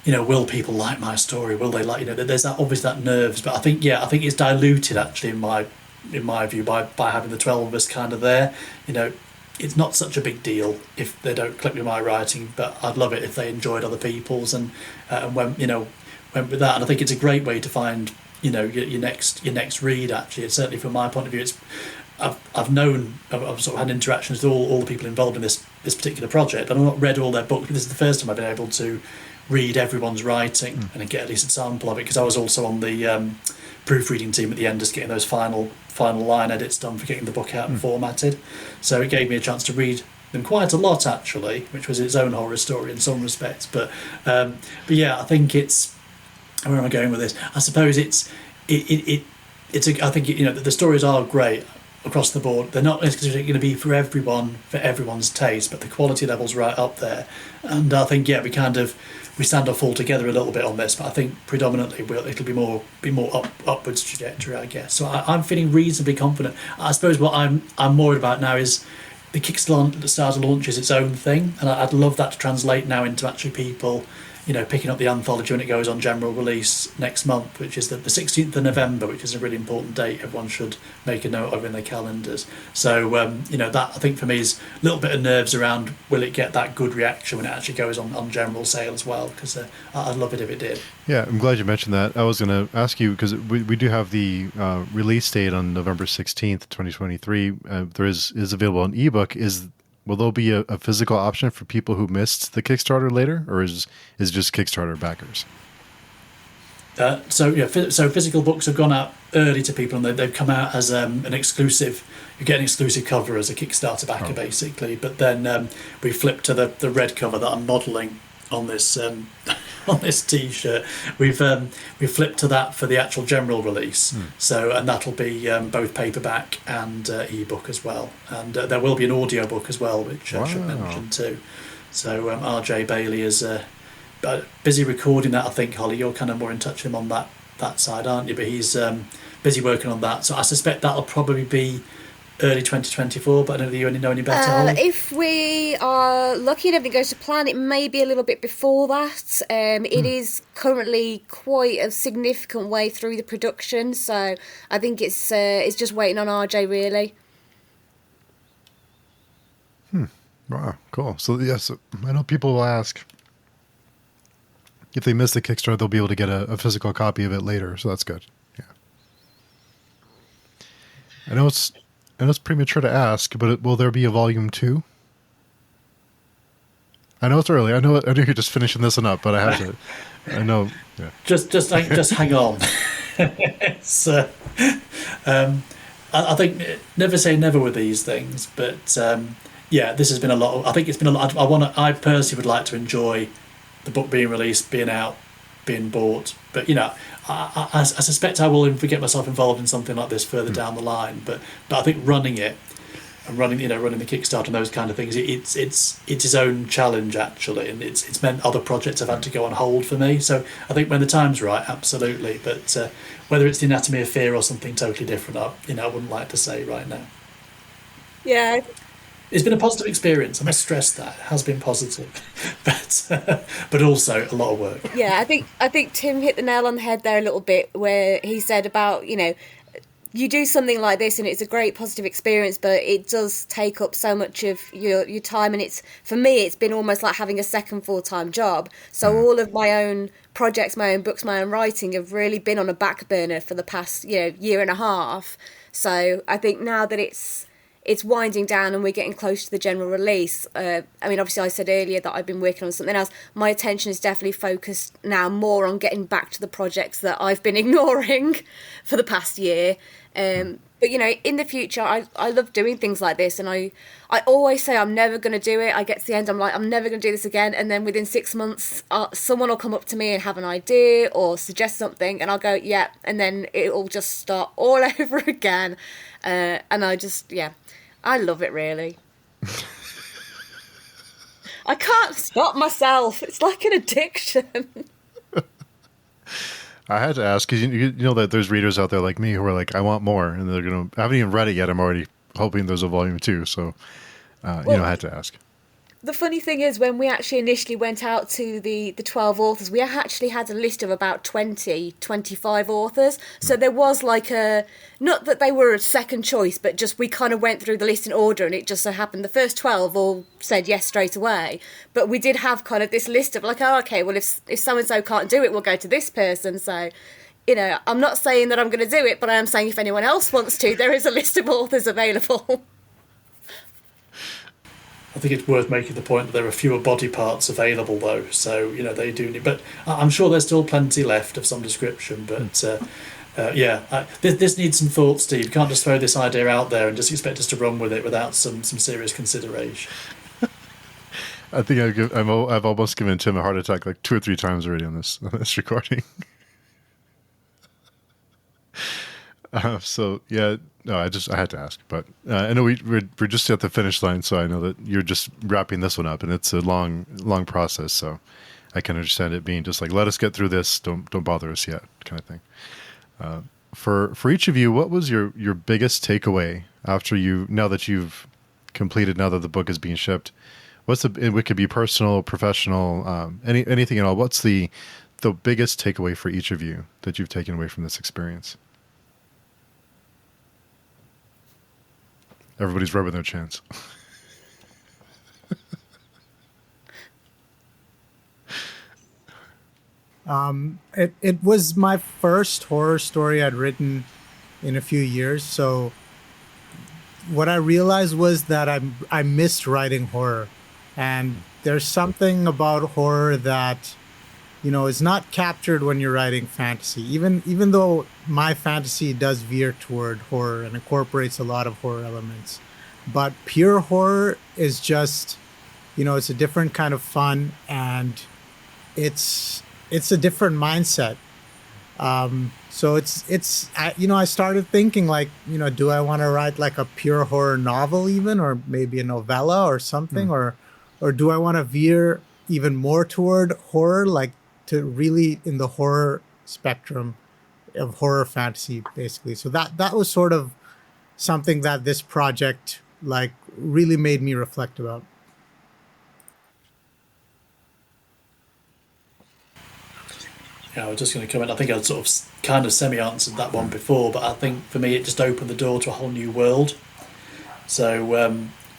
Will people like my story? Will they like? There's that obviously that nerves, but I think it's diluted actually in my view by having the 12 of us kind of there. It's not such a big deal if they don't click with my writing, but I'd love it if they enjoyed other people's and went with that. And I think it's a great way to find your next read. Actually, it's certainly from my point of view. I've sort of had interactions with all the people involved in this particular project, but I've not read all their books. This is the first time I've been able to read everyone's writing and get at least a sample of it, because I was also on the proofreading team at the end, just getting those final line edits done for getting the book out and formatted. So it gave me a chance to read them quite a lot actually, which was its own horror story in some respects. But yeah, I think it's, where am I going with this? I suppose I think the stories are great across the board. They're not necessarily going to be for everyone's taste, but the quality level's right up there. And I think we stand or fall together a little bit on this, but I think predominantly it'll be more upwards trajectory, I guess. So I'm feeling reasonably confident. I suppose what I'm worried about now is the Kickstarter launches its own thing, and I'd love that to translate now into actually people picking up the anthology when it goes on general release next month, which is the 16th of November, which is a really important date everyone should make a note of in their calendars. So that I think for me is a little bit of nerves around, will it get that good reaction when it actually goes on general sale as well, because I'd love it if it did. Yeah, I'm glad you mentioned that. I was going to ask you, because we do have the release date on November 16th, 2023. There is available on ebook. Will there be a physical option for people who missed the Kickstarter later, or is it just Kickstarter backers? So physical books have gone out early to people, and they've come out as an exclusive. You get an exclusive cover as a Kickstarter backer, basically. But then we flip to the red cover that I'm modelling on this on this T-shirt. We've flipped to that for the actual general release. And that'll be both paperback and ebook as well. And there will be an audio book as well, which I should mention too. So RJ Bailey is busy recording that. I think, Holly, you're kind of more in touch with him on that side, aren't you? But he's busy working on that. So I suspect that'll probably be early 2024, but I don't know if you know any better, Holly? If we are lucky and everything goes to plan, it may be a little bit before that. It is currently quite a significant way through the production, so I think it's just waiting on RJ, really. Wow, cool. So yes, I know people will ask if they miss the Kickstarter, they'll be able to get a physical copy of it later, so that's good. Yeah, I know it's premature to ask, but will there be a volume 2? I know it's early. I know you're just finishing this one up, but I have to. I know. Yeah. Just hang on. I think never say never with these things, but this has been a lot. I think it's been a lot. I personally would like to enjoy the book being released, being out, being bought. But I suspect I will get myself involved in something like this further down the line. But I think running it and running the Kickstarter and those kind of things, it's its own challenge actually, and it's meant other projects have had to go on hold for me. So I think when the time's right, absolutely. But whether it's the Anatomy of Fear or something totally different, I wouldn't like to say right now. Yeah. It's been a positive experience. I must stress that it has been positive, but also a lot of work. Yeah, I think Tim hit the nail on the head there a little bit, where he said about you do something like this and it's a great positive experience, but it does take up so much of your time, and for me it's been almost like having a second full-time job. So all of my own projects, my own books, my own writing have really been on a back burner for the past year and a half. So I think now that it's winding down and we're getting close to the general release. Obviously I said earlier that I've been working on something else. My attention is definitely focused now more on getting back to the projects that I've been ignoring for the past year. But in the future, I love doing things like this, and I always say I'm never going to do it. I get to the end, I'm like, I'm never going to do this again, and then within 6 months, someone will come up to me and have an idea or suggest something, and I'll go, yeah, and then it'll just start all over again, and I love it really. I can't stop myself. It's like an addiction. I had to ask because you know that there's readers out there like me who are like, I want more, and they're gonna. I haven't even read it yet. I'm already hoping there's a volume 2. So, I had to ask. The funny thing is, when we actually initially went out to the 12 authors, we actually had a list of about 25 authors. So there was like not that they were a second choice, but just we kind of went through the list in order, and it just so happened the first 12 all said yes straight away. But we did have kind of this list of like, oh, okay, well, if so-and-so can't do it, we'll go to this person. So, I'm not saying that I'm going to do it, but I am saying if anyone else wants to, there is a list of authors available. I think it's worth making the point that there are fewer body parts available, though. So, they do need... But I'm sure there's still plenty left of some description. But, this needs some thought, Steve. You can't just throw this idea out there and just expect us to run with it without some serious consideration. I think I've almost given Tim a heart attack like 2 or 3 times already on this recording. I had to ask, but I know we're just at the finish line, so I know that you're just wrapping this one up, and it's a long process. So I can understand it being just like, let us get through this, don't bother us yet, kind of thing. For each of you, what was your biggest takeaway after now that you've completed, now that the book is being shipped? It could be personal, professional, anything at all. What's the biggest takeaway for each of you that you've taken away from this experience? Everybody's rubbing their chins. It was my first horror story I'd written in a few years. So what I realized was that I missed writing horror, and there's something about horror that is not captured when you're writing fantasy. Even though my fantasy does veer toward horror and incorporates a lot of horror elements, but pure horror is just, it's a different kind of fun, and it's a different mindset. So I started thinking like, do I want to write like a pure horror novel even, or maybe a novella or something, or do I want to veer even more toward horror, like to really in the horror spectrum of horror fantasy, basically. So that was sort of something that this project like really made me reflect about. Yeah, I was just going to comment. I think I'd sort of kind of semi-answered that one before, but I think for me it just opened the door to a whole new world. So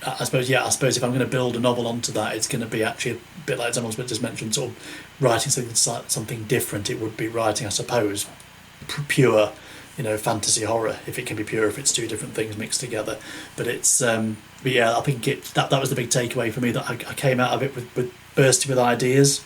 I suppose if I'm going to build a novel onto that, it's going to be actually a bit like someone just mentioned, sort of writing something different. It would be writing, I suppose, pure, fantasy horror, if it can be pure, if it's 2 different things mixed together. But it's, I think that was the big takeaway for me, that I came out of it with bursting with ideas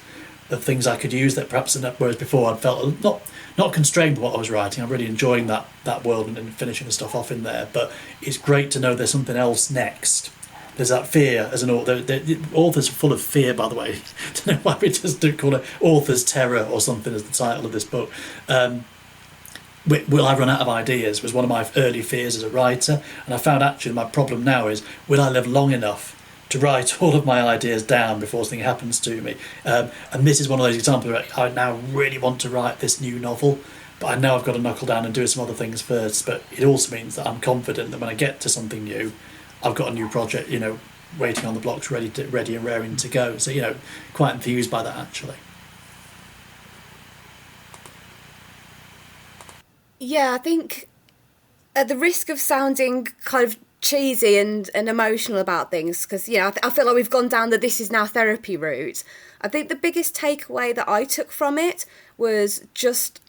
of things I could use that perhaps, whereas before I'd felt not constrained by what I was writing. I'm really enjoying that world and finishing the stuff off in there. But it's great to know there's something else next. There's that fear as an author. The authors are full of fear, by the way. I don't know why we just do call it author's terror or something as the title of this book. Will I run out of ideas was one of my early fears as a writer, and I found actually my problem now is, will I live long enough to write all of my ideas down before something happens to me? And this is one of those examples where I now really want to write this new novel, but I know I've got to knuckle down and do some other things first. But it also means that I'm confident that when I get to something new, I've got a new project, waiting on the blocks, ready and raring to go. So, quite enthused by that, actually. Yeah, I think at the risk of sounding kind of cheesy and emotional about things, because, I feel like we've gone down the this is now therapy route, I think the biggest takeaway that I took from it was just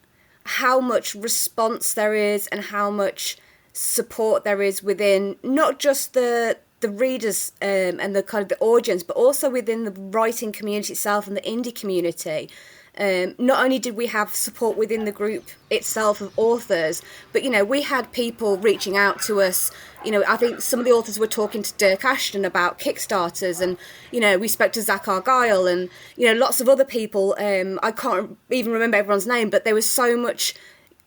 how much response there is and how much support there is within not just the readers and the kind of the audience, but also within the writing community itself and the indie community. not only did we have support within the group itself of authors, but, you know, we had people reaching out to us. You know, I think some of the authors were talking to Dirk Ashton about Kickstarters, and, you know, we spoke to Zach Argyle and, you know, lots of other people. I can't even remember everyone's name, but there was so much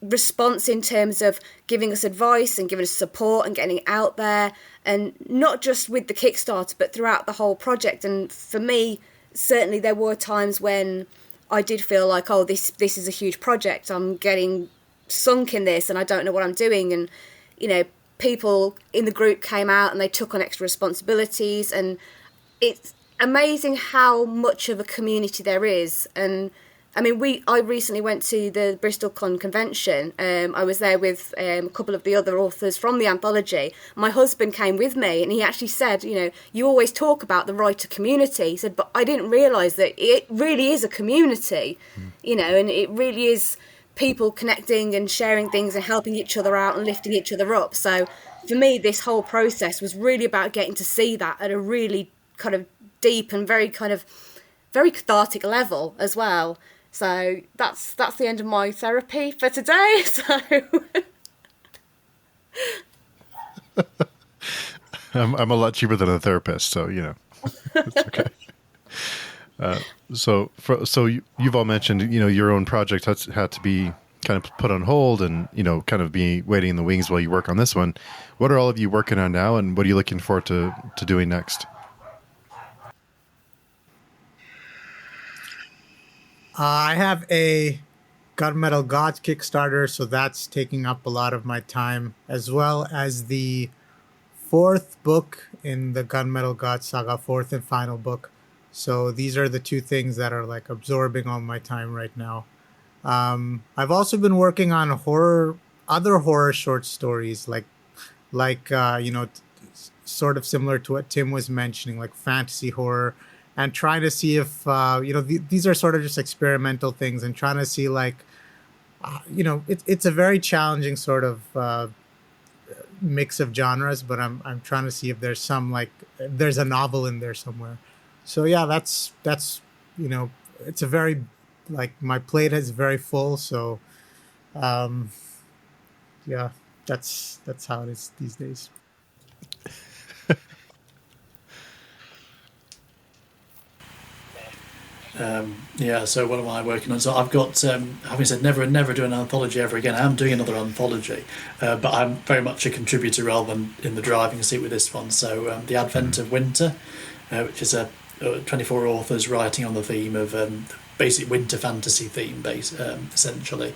response in terms of giving us advice and giving us support and getting it out there, and not just with the Kickstarter, but throughout the whole project. And for me, certainly there were times when I did feel like, oh, this is a huge project, I'm getting sunk in this and I don't know what I'm doing. And, you know, people in the group came out and they took on extra responsibilities, and it's amazing how much of a community there is. And I mean, I recently went to the Bristol Con convention. I was there with a couple of the other authors from the anthology. My husband came with me, and he actually said, you know, you always talk about the writer community. He said, but I didn't realise that it really is a community, you know, and it really is people connecting and sharing things and helping each other out and lifting each other up. So for me, this whole process was really about getting to see that at a really kind of deep and very cathartic level as well. So that's the end of my therapy for today. So I'm a lot cheaper than a therapist, so you know, it's okay. So you've all mentioned, you know, your own project had to be kind of put on hold, and, you know, kind of be waiting in the wings while you work on this one. What are all of you working on now, and what are you looking forward to doing next? I have a Gunmetal Gods Kickstarter, so that's taking up a lot of my time, as well as the fourth book in the Gunmetal Gods saga, fourth and final book. So these are the two things that are like absorbing all my time right now. I've also been working on other horror short stories, like you know, sort of similar to what Tim was mentioning, like fantasy horror, and trying to see if, you know, these are sort of just experimental things, and trying to see, like, you know, it's a very challenging sort of mix of genres, but I'm trying to see if there's there's a novel in there somewhere. So yeah, that's you know, it's a very, like, my plate is very full. So yeah, that's how it is these days. Yeah, so what am I working on? So I've got, having said never and never do an anthology ever again, I am doing another anthology, but I'm very much a contributor rather than in the driving seat with this one. So The Advent of Winter, which is 24 authors writing on the theme of basic winter fantasy theme, essentially.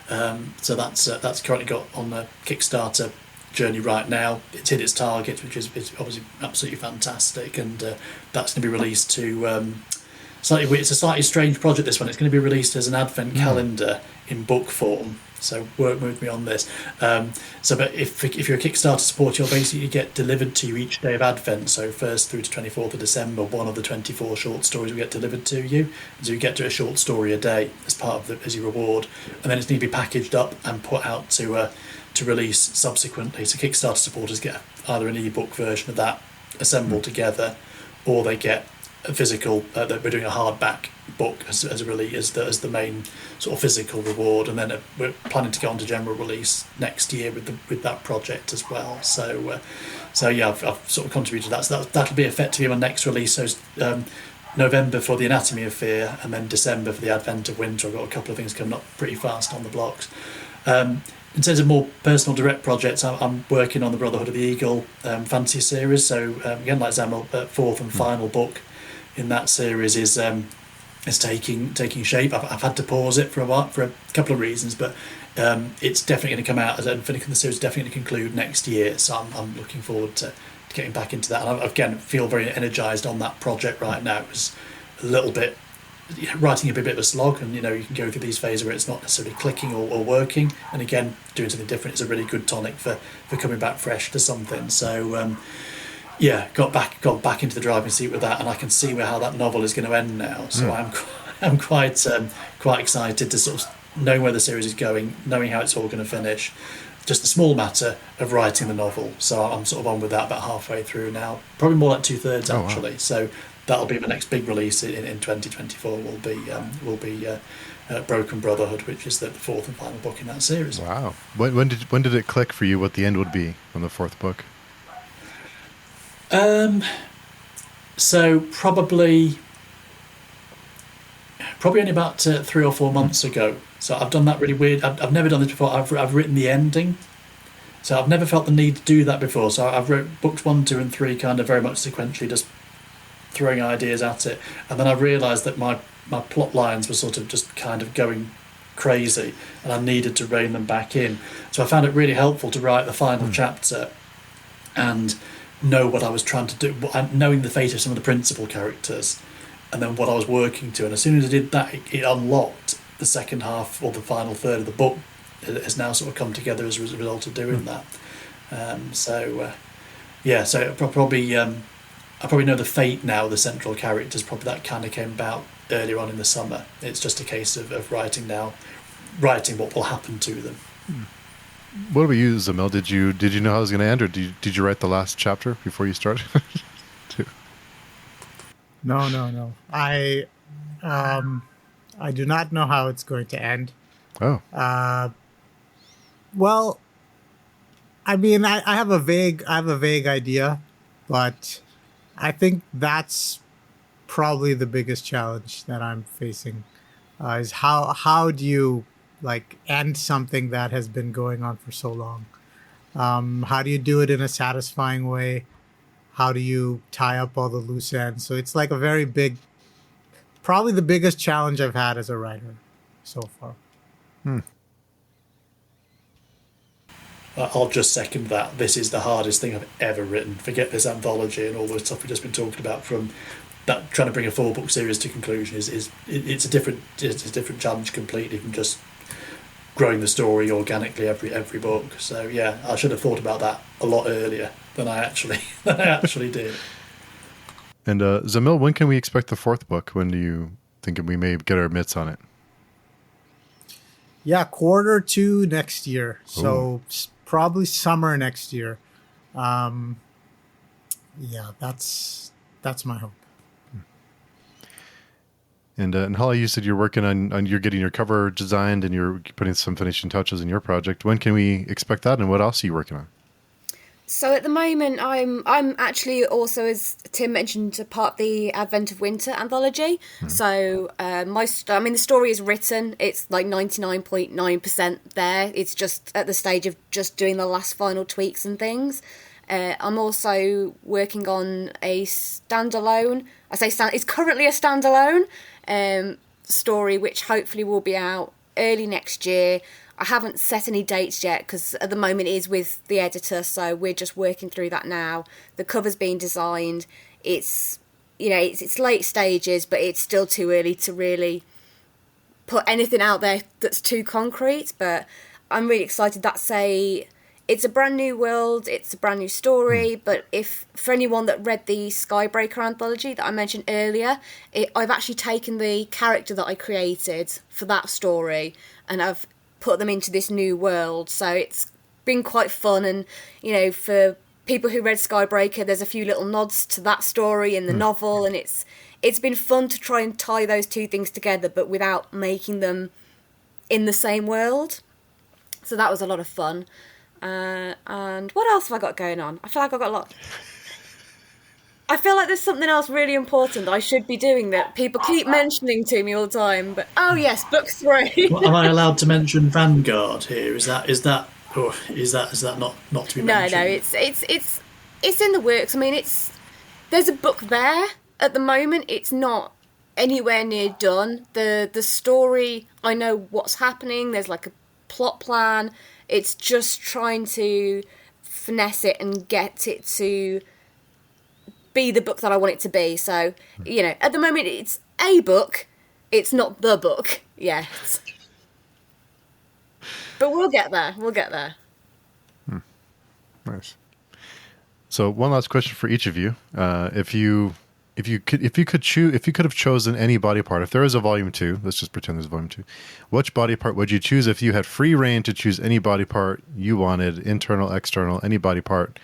So that's currently got on the Kickstarter journey right now. It's hit its target, which is obviously absolutely fantastic, and that's going to be released to... it's a slightly strange project, this one. It's going to be released as an advent calendar in book form. So work with me on this. But if you're a Kickstarter supporter, you'll basically get delivered to you each day of Advent. So 1st through to 24th of December, one of the 24 short stories will get delivered to you. So you get to a short story a day as part of as your reward, and then it's going to be packaged up and put out to release subsequently. So Kickstarter supporters get either an ebook version of that assembled together, or they get a physical. That we're doing a hardback book as the main sort of physical reward, and then we're planning to go on to general release next year with that project as well. So yeah, I've sort of contributed to that. So that'll be effectively my next release. So November for The Anatomy of Fear, and then December for The Advent of Winter. I've got a couple of things coming up pretty fast on the blocks. In terms of more personal direct projects, I'm working on the Brotherhood of the Eagle fantasy series. So again, like Zamil, fourth and final book in that series is taking shape. I've had to pause it for a while for a couple of reasons, but it's definitely going to come out, and the series is definitely going to conclude next year. So I'm looking forward to getting back into that. And I again feel very energised on that project right now. It was a little bit, writing a bit of a slog, and you can go through these phases where it's not necessarily clicking or working, and again doing something different is a really good tonic for coming back fresh to something. So yeah, got back into the driving seat with that, and I can see how that novel is going to end now. So I'm quite excited to sort of know where the series is going, knowing how it's all going to finish. Just a small matter of writing the novel, so I'm sort of on with that about halfway through now, probably more like 2/3 actually. Wow. So that'll be the next big release in 2024. Will be Broken Brotherhood, which is the fourth and final book in that series. Wow. When did it click for you what the end would be on the fourth book? So probably only about 3 or 4 months ago. So I've done that really weird. I've never done this before. I've written the ending. So I've never felt the need to do that before. So I've wrote books 1, 2, and 3 kind of very much sequentially, just throwing ideas at it. And then I realised that my plot lines were sort of just kind of going crazy, and I needed to rein them back in. So I found it really helpful to write the final chapter and know what I was trying to do, knowing the fate of some of the principal characters, and then what I was working to. And as soon as I did that, it unlocked the second half, or the final third of the book. It has now sort of come together as a result of doing that. So I probably know the fate now. The central characters, probably that kind of came about earlier on in the summer. It's just a case of writing what will happen to them. What about you, Zamil? Did you know how it was going to end, or did you write the last chapter before you started? No. I do not know how it's going to end. Oh. Well, I mean, I have a vague idea, but I think that's probably the biggest challenge that I'm facing. Is how do you end something that has been going on for so long? How do you do it in a satisfying way? How do you tie up all the loose ends? So it's like a very big, probably the biggest challenge I've had as a writer so far. I'll just second that. This is the hardest thing I've ever written. Forget this anthology and all the stuff we've just been talking about. From that, trying to bring a 4-book series to conclusion it's a different challenge completely from just growing the story organically every book. So yeah, I should have thought about that a lot earlier than I actually did. And Zamil, when can we expect the fourth book? When do you think we may get our mitts on it? Yeah, Q2 next year. So probably summer next year. Yeah, that's my hope. And Holly, you said you're working on you're getting your cover designed and you're putting some finishing touches in your project. When can we expect that, and what else are you working on? So at the moment, I'm actually also, as Tim mentioned, a part of the Advent of Winter anthology. So the story is written. It's like 99.9% there. It's just at the stage of just doing the last final tweaks and things. I'm also working on a standalone. It's currently a standalone story, which hopefully will be out early next year. I haven't set any dates yet because at the moment it is with the editor, so we're just working through that now. The cover's being designed. It's late stages, but it's still too early to really put anything out there that's too concrete. But I'm really excited. It's a brand new world. It's a brand new story. But for anyone that read the Skybreaker anthology that I mentioned earlier, I've actually taken the character that I created for that story and I've put them into this new world. So it's been quite fun. And, for people who read Skybreaker, there's a few little nods to that story in the novel. And it's been fun to try and tie those two things together, but without making them in the same world. So that was a lot of fun. And what else have I got going on? I feel like I've got a lot. I feel like there's something else really important that I should be doing that people keep mentioning to me all the time. But yes, book 3. Well, am I allowed to mention Vanguard here? Is that not to be mentioned? No, it's in the works. I mean, there's a book there at the moment. It's not anywhere near done. The story, I know what's happening. There's like a plot plan. It's just trying to finesse it and get it to be the book that I want it to be. So, at the moment it's a book. It's not the book yet. But we'll get there. Nice. So one last question for each of you. If you could have chosen any body part, if there is a volume 2, let's just pretend there's a volume 2, which body part would you choose if you had free reign to choose any body part you wanted, internal, external, any body part?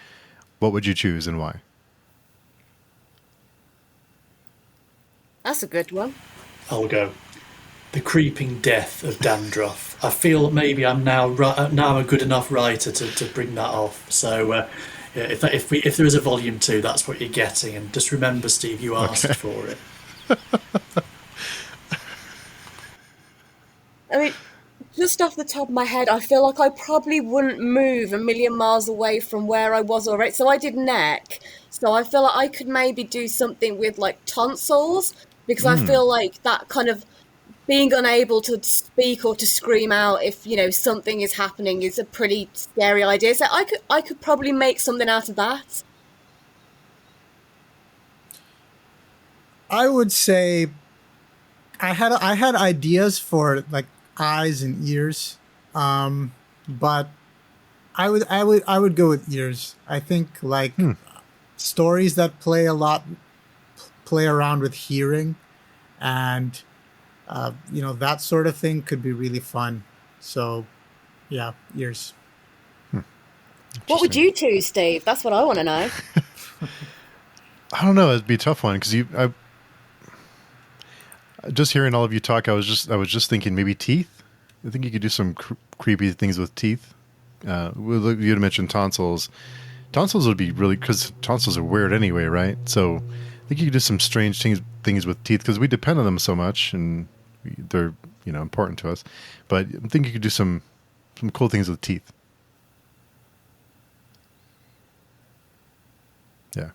What would you choose and why? That's a good one. I'll go. The creeping death of dandruff. I feel that maybe I'm now a good enough writer to bring that off. So yeah, if there is a volume 2, that's what you're getting. And just remember, Steve, you asked for it. I mean, just off the top of my head, I feel like I probably wouldn't move a million miles away from where I was already. So I did neck. So I feel like I could maybe do something with like tonsils, because I feel like that kind of being unable to speak or to scream out if, you know, something is happening is a pretty scary idea. So I could probably make something out of that. I would say I had ideas for like eyes and ears, but I would go with ears. I think like stories that play around with hearing, and you know, that sort of thing could be really fun. So yeah, ears. What would you choose, Steve? That's what I want to know. I don't know. It'd be a tough one because just hearing all of you talk, I was just thinking maybe teeth. I think you could do some creepy things with teeth. You had mentioned tonsils. Tonsils would be really, because tonsils are weird anyway, right? So I think you could do some strange things with teeth because we depend on them so much, and they're, you know, important to us. But I think you could do some cool things with teeth. Yeah.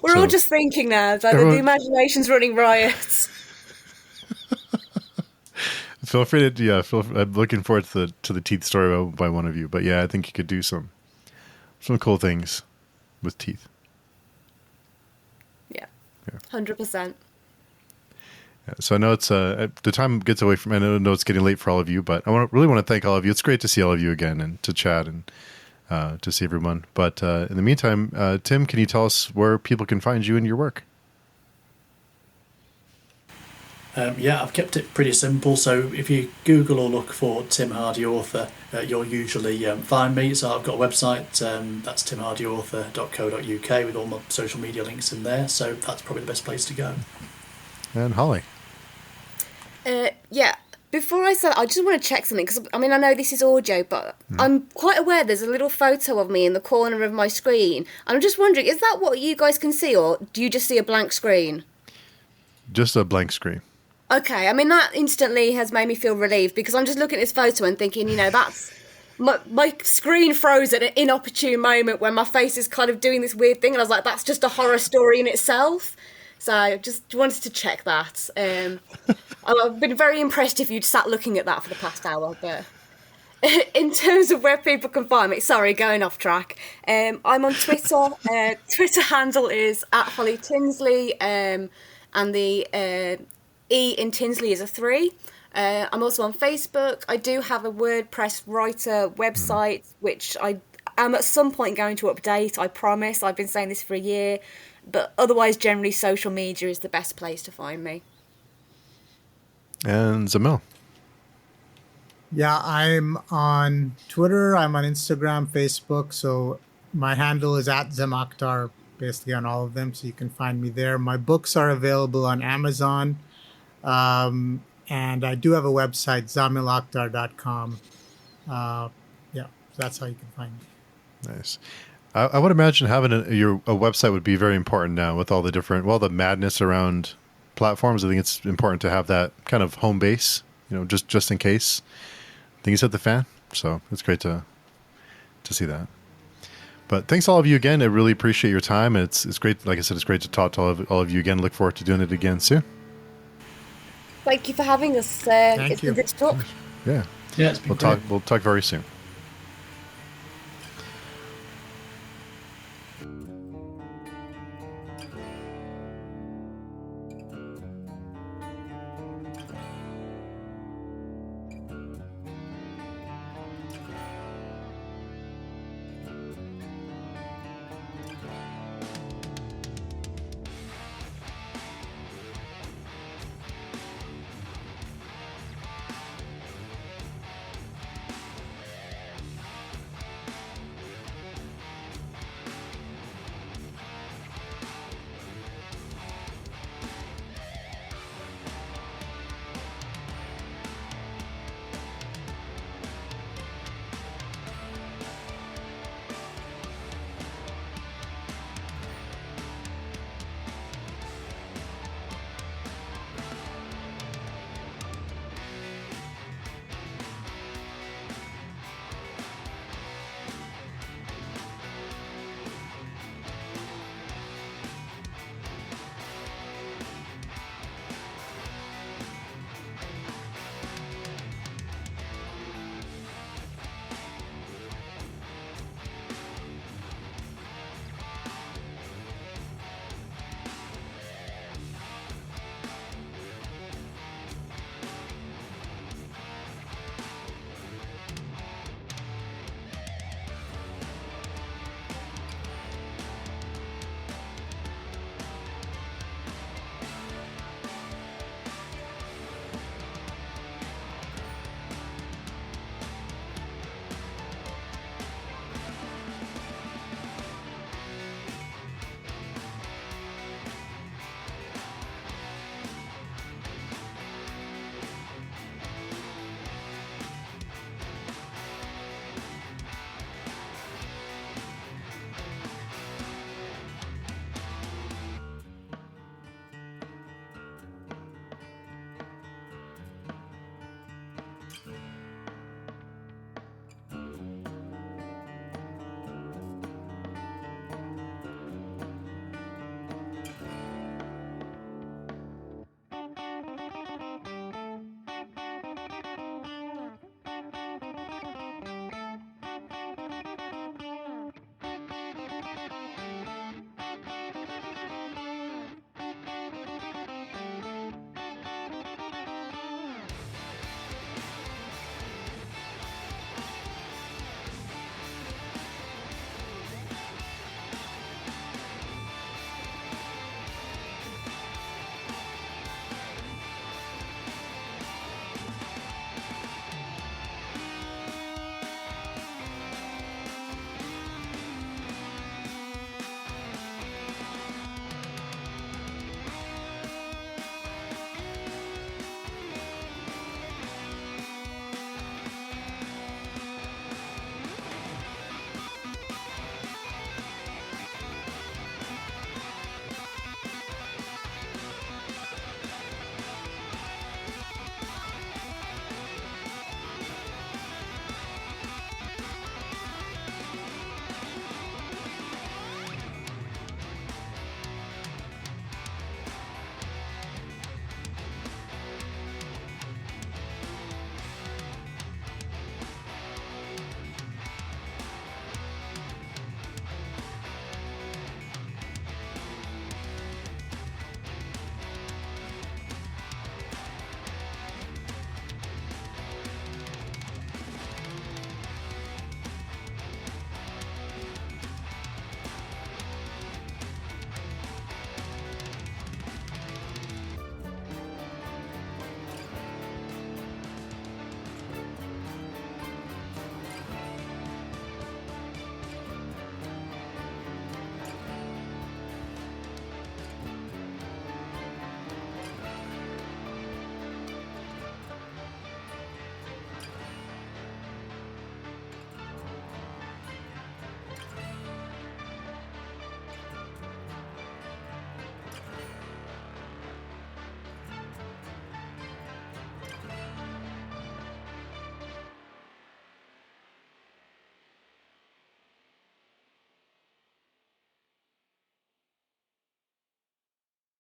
We're all just thinking now. It's like the imagination's running riot. Feel free to, I'm looking forward to the teeth story by one of you. But yeah, I think you could do some cool things with teeth. Yeah. 100%. Yeah, so I know it's the time gets away from. I know it's getting late for all of you, but I really want to thank all of you. It's great to see all of you again and to chat and to see everyone. But in the meantime, Tim, can you tell us where people can find you and your work? Yeah, I've kept it pretty simple. So if you Google or look for Tim Hardie Author, you'll usually find me. So I've got a website, that's timhardieauthor.co.uk with all my social media links in there. So that's probably the best place to go. And Holly? Yeah, before I start, I just want to check something, because I mean, I know this is audio, but I'm quite aware there's a little photo of me in the corner of my screen. I'm just wondering, is that what you guys can see, or do you just see a blank screen? Just a blank screen. Okay, I mean, that instantly has made me feel relieved, because I'm just looking at this photo and thinking, you know, that's... My screen froze at an inopportune moment when my face is kind of doing this weird thing, and I was like, that's just a horror story in itself. So I just wanted to check that. I've been very impressed if you'd sat looking at that for the past hour. But in terms of where people can find me, sorry, going off track. I'm on Twitter. Twitter handle is @Holly Tinsley, and the E in Tinsley is a 3. I'm also on Facebook. I do have a WordPress writer website, which I am at some point going to update, I promise. I've been saying this for a year. But otherwise, generally, social media is the best place to find me. And Zamil? Yeah, I'm on Twitter, I'm on Instagram, Facebook. So my handle is @Zamil Akhtar, basically on all of them. So you can find me there. My books are available on Amazon. And I do have a website, zamilakhtar.com. Yeah, so that's how you can find me. Nice. I would imagine having a website would be very important now with all the different, the madness around platforms. I think it's important to have that kind of home base, you know, just in case things hit the fan. So it's great to see that. But thanks all of you again. I really appreciate your time. It's great. Like I said, it's great to talk to all of you again. Look forward to doing it again soon. Thank you for having us. It's been good to talk. Yeah. Yeah, it's been great. We'll talk very soon.